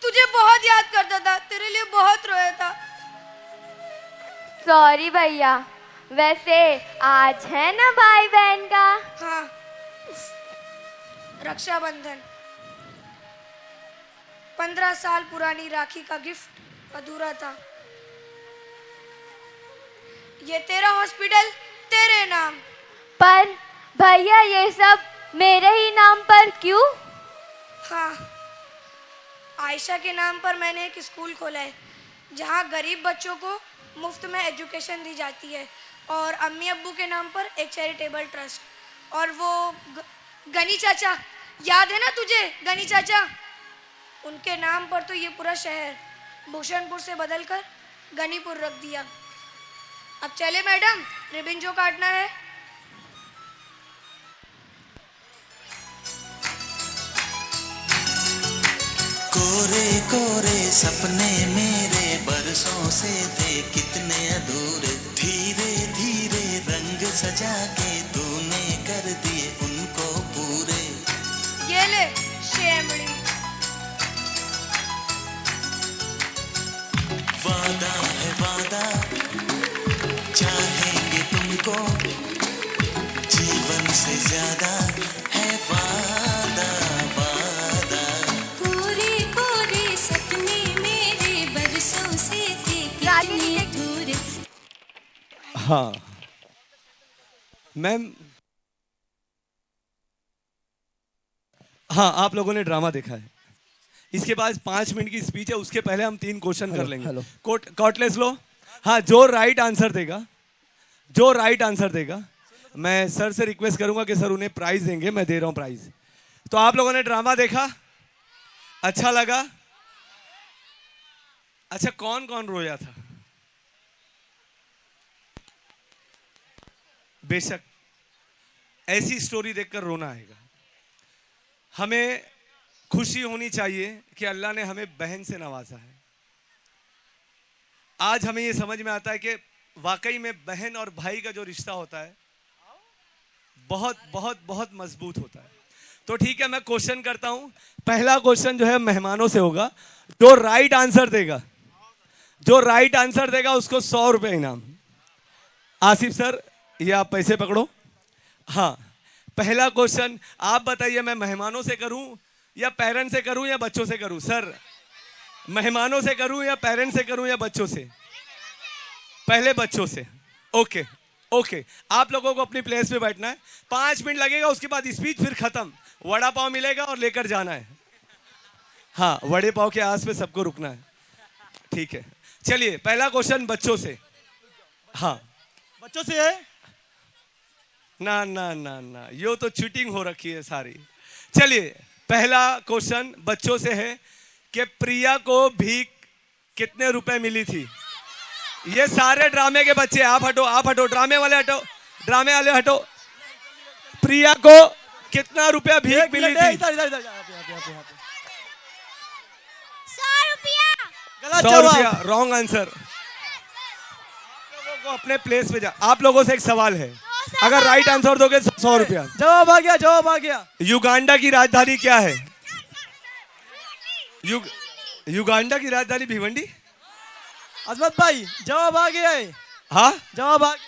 तुझे बहुत याद करता था, तेरे लिए बहुत रोया था। सॉरी भैया। वैसे आज है ना भाई बहन का? हाँ, रक्षाबंधन। 15 साल पुरानी राखी का गिफ्ट अधूरा था। ये तेरा हॉस्पिटल तेरे नाम। पर भैया ये सब मेरे ही नाम पर क्यों? हाँ, आयशा के नाम पर मैंने एक स्कूल खोला है जहाँ गरीब बच्चों को मुफ्त में एजुकेशन दी जाती है, और अम्मी अब्बू के नाम पर एक चैरिटेबल ट्रस्ट। और वो गनी चाचा, याद है ना तुझे गनी चाचा, उनके नाम पर तो ये पूरा शहर भूषणपुर से बदलकर गनीपुर रख दिया। अब चले मैडम, रिबन जो काटना है। कोरे कोरे सपने मेरे बरसों से थे कितने अधूरे, धीरे धीरे रंग सजा के तूने कर दिए उनको पूरे। ये ले शेमड़ी। वादा है वादा, चाहेंगे तुमको, जीवन से ज्यादा है वादा वादा। कोरे कोरे सपने मेरे बरसों से थे कितने अधूरे। हाँ मैम, हाँ आप लोगों ने ड्रामा देखा है। इसके बाद 5 मिनट की स्पीच है, उसके पहले हम 3 क्वेश्चन कर लेंगे। कॉटलेस लो। हाँ, जो राइट आंसर देगा मैं सर से रिक्वेस्ट करूंगा कि सर उन्हें प्राइज देंगे, मैं दे रहा हूं प्राइज। तो आप लोगों ने ड्रामा देखा, अच्छा लगा? अच्छा, कौन कौन रोया था? बेशक ऐसी स्टोरी देखकर रोना आएगा। हमें खुशी होनी चाहिए कि अल्लाह ने हमें बहन से नवाजा है। आज हमें यह समझ में आता है कि वाकई में बहन और भाई का जो रिश्ता होता है बहुत बहुत बहुत मजबूत होता है। तो ठीक है, मैं क्वेश्चन करता हूं। पहला क्वेश्चन जो है मेहमानों से होगा। जो राइट आंसर देगा उसको 100 रुपए इनाम। आसिफ सर, ये आप पैसे पकड़ो। हाँ, पहला क्वेश्चन आप बताइए, मैं मेहमानों से करूं या पेरेंट्स से करूं या बच्चों से करूं? सर, मेहमानों से करूं या पेरेंट्स से करूं या बच्चों से? पहले बच्चों से। ओके ओके, आप लोगों को अपनी प्लेस पे बैठना है। 5 मिनट लगेगा, उसके बाद स्पीच फिर खत्म। वड़ा पाव मिलेगा और लेकर जाना है। हाँ, वड़े पाव के आस पे सबको रुकना है। ठीक है, चलिए पहला क्वेश्चन बच्चों से। हाँ, बच्चों से है ना ना ना ना, यो तो चीटिंग हो रखी है सारी। चलिए पहला क्वेश्चन बच्चों से है कि प्रिया को भीख कितने रुपए मिली थी? ये सारे ड्रामे के बच्चे, आप हटो, ड्रामे वाले हटो। प्रिया को कितना रुपया भीख मिली थी? 100 रुपया। 100 रुपया रॉन्ग आंसर। लोगों को अपने प्लेस पे जा। आप लोगों से एक सवाल है, अगर राइट आंसर दोगे 100 रुपया। जवाब आ गया। युगांडा की राजधानी क्या है? युगांडा की राजधानी भिवंडी। अजमत भाई, जवाब आ गया है। हाँ, जवाब आ गया।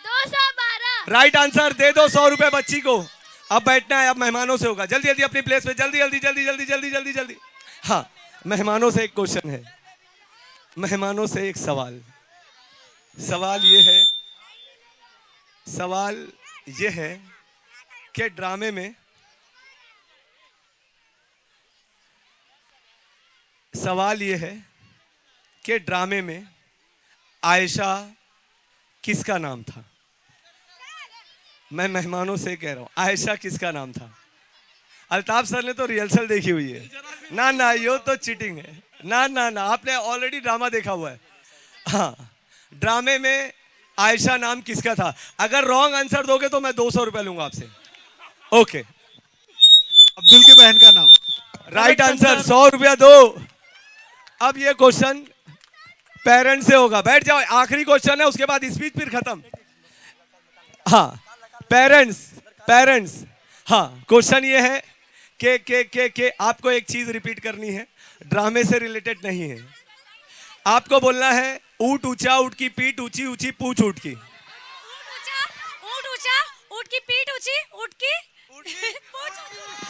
212। राइट आंसर दे दो 100 रुपए बच्ची को। अब बैठना है, अब मेहमानों से होगा। जल्दी अपनी प्लेस पे, जल्दी। हाँ, मेहमानों से एक क्वेश्चन है, मेहमानों से एक सवाल। सवाल ये है कि ड्रामे में आयशा किसका नाम था? मैं मेहमानों से कह रहा हूं, आयशा किसका नाम था? अल्ताफ सर ने तो रिहर्सल देखी हुई है। ना, यो तो चीटिंग है। ना, आपने ऑलरेडी ड्रामा देखा हुआ है। हाँ, ड्रामे में आयशा नाम किसका था? अगर रॉन्ग आंसर दोगे तो मैं 200 रुपए लूंगा आपसे। ओके, अब्दुल की बहन का नाम। राइट आंसर, 100 रुपया दो। अब ये क्वेश्चन पेरेंट्स से होगा। बैठ जाओ, आखिरी क्वेश्चन है, उसके बाद स्पीच फिर खत्म। हाँ, पेरेंट्स। हाँ, क्वेश्चन ये है कि आपको एक चीज रिपीट करनी है, ड्रामे से रिलेटेड नहीं है। आपको बोलना है ऊंट ऊंचा, ऊंट की पीठ ऊंची, ऊंची पूंछ ऊंट की। ऊंट ऊंचा, ऊंट की पीठ ऊंची, ऊंट की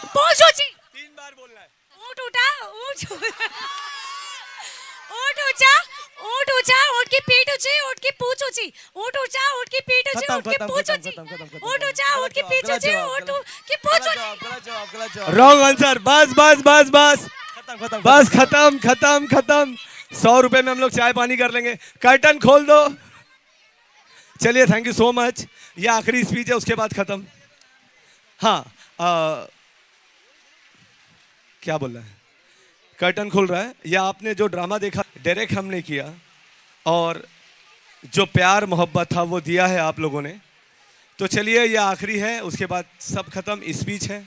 पूंछ ऊंची। 3 बार बोलना है। ऊंट ऊंचा, ऊंट ऊंचा, ऊंट की पीठ ऊंची, ऊंट की पूंछ ऊंची। ऊंट ऊंचा, ऊंट की पीठ ऊंची, ऊंट की पूंछ ऊंची। ऊंट ऊंचा, ऊंट की पीठ ऊंची, ऊंट की पूंछ ऊंची। Wrong answer. बस। बस खत्म खत्म खत्म। 100 रुपए में हम लोग चाय पानी कर लेंगे। कर्टन खोल दो। चलिए, थैंक यू सो मच। ये आखिरी स्पीच है, उसके बाद खत्म। हाँ, क्या बोल रहा है? कर्टन खुल रहा है। या आपने जो ड्रामा देखा डायरेक्ट हमने किया, और जो प्यार मोहब्बत था वो दिया है आप लोगों ने। तो चलिए, ये आखिरी है, उसके बाद सब खत्म। स्पीच है।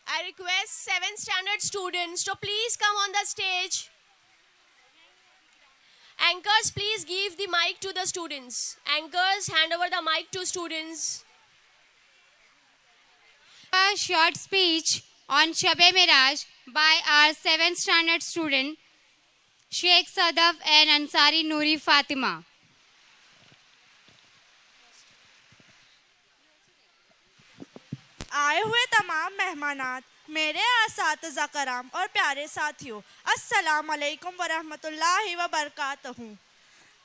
I request 7th standard students to please come on the stage. Anchors, please give the mic to the students. Anchors, hand over the mic to students. A short speech on Shab-e Miraj by our 7th standard student, Sheikh Sadaf and Ansari Noori Fatima. आए हुए तमाम मेहमानात, मेरे असातिज़ा कराम और प्यारे साथियों, अस्सलाम अलैकुम वरहमतुल्लाहि वबरकातुहू।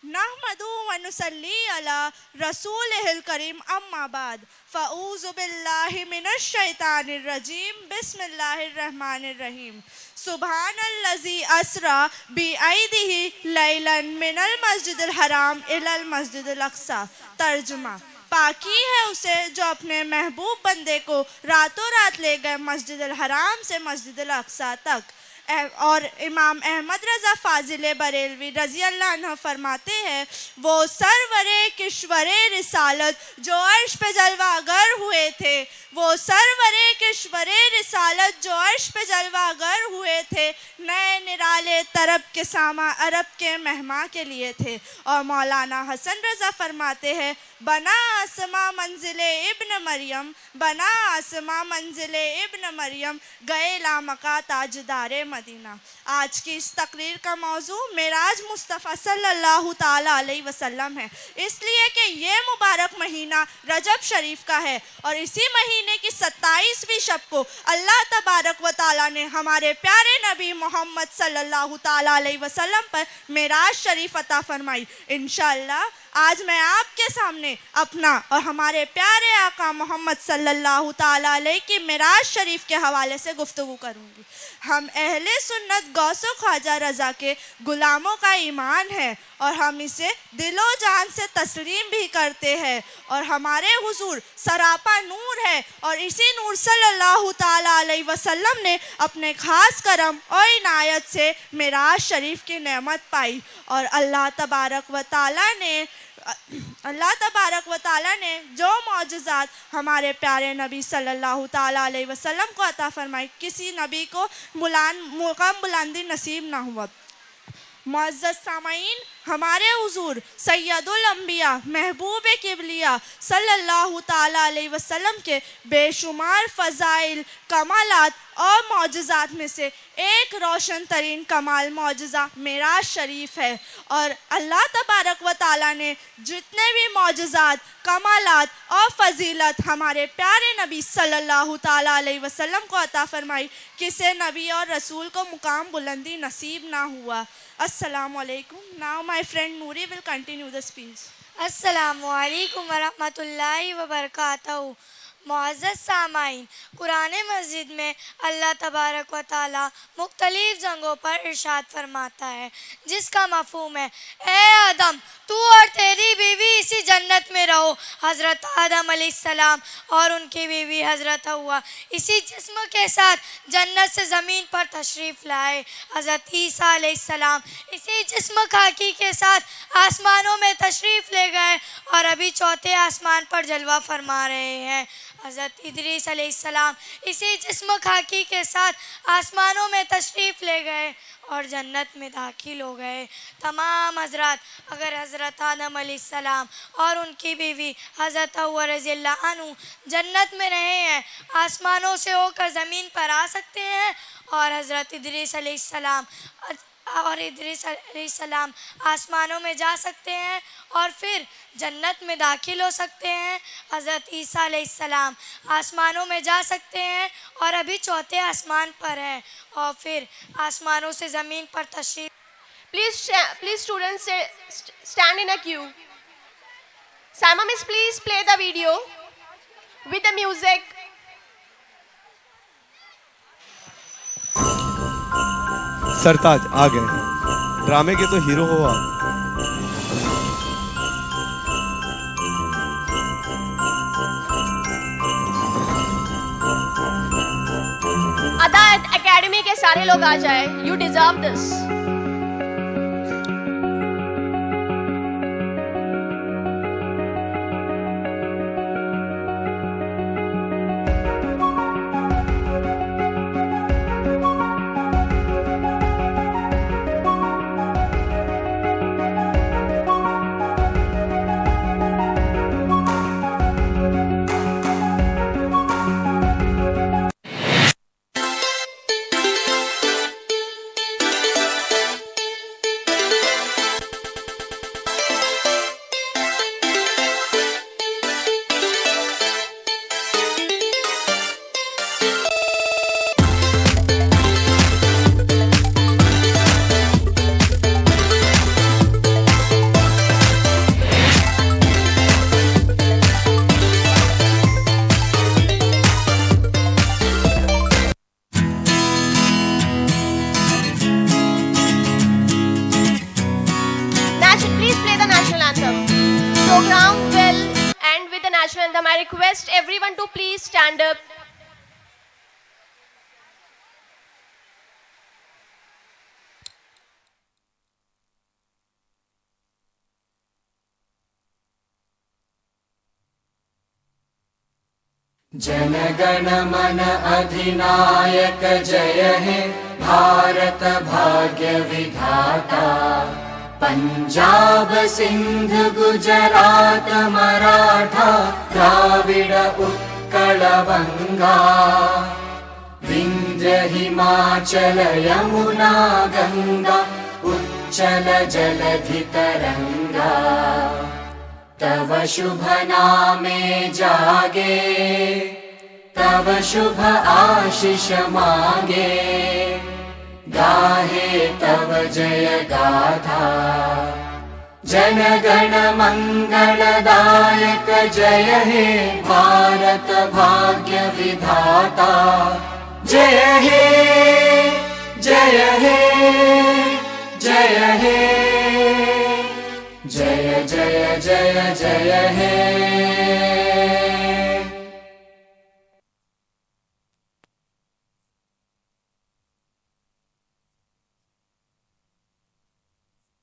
नहमदु व नुसल्ली अला रसूलिहिल करीम, अम्मा बाद, फ़ऊज़ु बिल्लाहि मिनश शैतानिर रजीम, बिस्मिल्लाहिर रहमानिर रहीम। सुब्हानल्लज़ी अस्रा बिअयदिही लैलन मिनल मस्जिदिल हराम इलल मस्जिदिल अक़सा। तर्जुमा: पाकी है उसे जो अपने महबूब बंदे को रातों रात ले गए मस्जिद हराम से मस्जिद अक़सा तक। और इमाम अहमद रज़ा फ़ाज़िल बरेलवी रज़ी अल्लाह अन्हु फरमाते हैं, वो सरवरे किश्वरे रिसालत जो अर्श पे जलवागर हुए थे, वो सरवरे किश्वरे रिसालत जो अर्श पे जलवागर हुए थे, नए निराले तरब के सामा अरब के मेहमा के लिए थे। और मौलाना हसन रज़ा फरमाते हैं, बना आसमा मंजिले इब्न मरियम, बना आसमा मंजिले इब्न मरियम, गए लामका ताजदारे मदीना। आज की इस तकरीर का मौजू मेराज मुस्तफ़ा सल्लल्लाहु ताला अलैहि वसल्लम है, इसलिए कि ये मुबारक महीना रजब शरीफ का है और इसी महीने की 27वीं शब को अल्लाह तबारक व ताला ने हमारे प्यारे नबी मोहम्मद सल्लल्लाहु ताला अलैहि वसल्लम पर मेराज शरीफ अता फरमाई। इंशाअल्लाह आज मैं आपके सामने अपना और हमारे प्यारे आका मोहम्मद सल्लल्लाहु ताला अलैहि की मेराज शरीफ के हवाले से गुफ्तगू करूँगी। हम अहले सुन्नत गौसो ख्वाजा रज़ा के गुलामों का ईमान है और हम इसे दिलो जान से तस्लीम भी करते हैं और हमारे हुजूर सरापा नूर है और इसी नूर सल्लल्लाहु ताला अलैहि वसल्लम ने अपने खास करम और इनायत से मेराज शरीफ की नेमत पाई और अल्लाह तबारक व ताला ने जो मौजज़ात हमारे प्यारे नबी सल्लल्लाहु ताला अलैहि वसल्लम को अता फरमाई, किसी नबी को मुकाम बुलंदी नसीब ना हुआ। मुअज़्ज़ज़ सामाईन, हमारे हुजूर सैयदुल अंबिया महबूब किबलिया सल्लल्लाहु ताला अलैहि वसल्लम के बेशुमार फ़ज़ाइल कमालात और मौजज़ात में से एक रोशन तरीन कमाल मौजज़ा मेराज शरीफ है और अल्लाह तबारक व ताला ने जितने भी मौजज़ात कमालात और फ़जीलत हमारे प्यारे नबी सल्लल्लाहु ताला अलैहि वसल्लम को अता फरमाई, किसे नबी और रसूल को मुकाम बुलंदी नसीब ना हुआ। अस्सलामु अलैकुम। Now my friend Noori will continue the speech. अस्सलामु अलैकुम वरहमतुल्लाहि वबरकातुहू। मुअज़्ज़ज़ सामाईन, कुरान मजीद में अल्लाह तबारक व ताला मुख्तलिफ जंगों पर इरशाद फरमाता है जिसका मफ़हूम है, ए आदम तू और तेरी बीवी इसी जन्नत में रहो। हज़रत आदम अलैहिस्सलाम और उनकी बीवी हज़रत हव्वा इसी जिस्म के साथ जन्नत से ज़मीन पर तशरीफ़ लाए। हज़रत ईसा अलैहिस्सलाम इसी जिस्म खाकी के साथ आसमानों में तशरीफ़ ले गए और अभी चौथे आसमान पर जलवा फरमा रहे हैं। हज़रत इदरीस अलैहिस्सलाम इसी जिस्म खाकी के साथ आसमानों में तशरीफ़ ले गए और जन्नत में दाखिल हो गए। तमाम हज़रात अगर हज़रत आदम अलैहिस्सलाम और उनकी बीवी हज़रत हव्वा रज़ियल्लाहु अन्हु जन्नत में रहे हैं, आसमानों से होकर ज़मीन पर आ सकते हैं और हज़रत इदरीस अलैहिस्सलाम और इद्रिस अलैहिस्सलाम आसमानों में जा सकते हैं और फिर जन्नत में दाखिल हो सकते हैं। हज़रत ईसा अलैहिस्सलाम आसमानों में जा सकते हैं और अभी चौथे आसमान पर हैं और फिर आसमानों से ज़मीन पर तशरीफ। Please students stand in a queue. Simon miss, please play the video with the music. सरताज आ गए, ड्रामे के तो हीरो हो आप। अदा एकेडमी के सारे लोग आ जाए। You deserve this. Program will end with the national anthem. I request everyone to please stand up. Jana Gana मन अधिनायक जय हे भारत भाग्य विधाता। पंजाब सिंध गुजरात मराठा द्राविड़ उत्कल बंगा। विंध्य हिमाचल यमुना गंगा उच्चल जलधि तरंगा। तव शुभ नामे जागे तव शुभ आशीष मांगे। गाहे तव जय गाथा जन गण मंगलदायक जय हे भारत भाग्य विधाता। जय हे जय हे जय हे जय जय जय जय हे।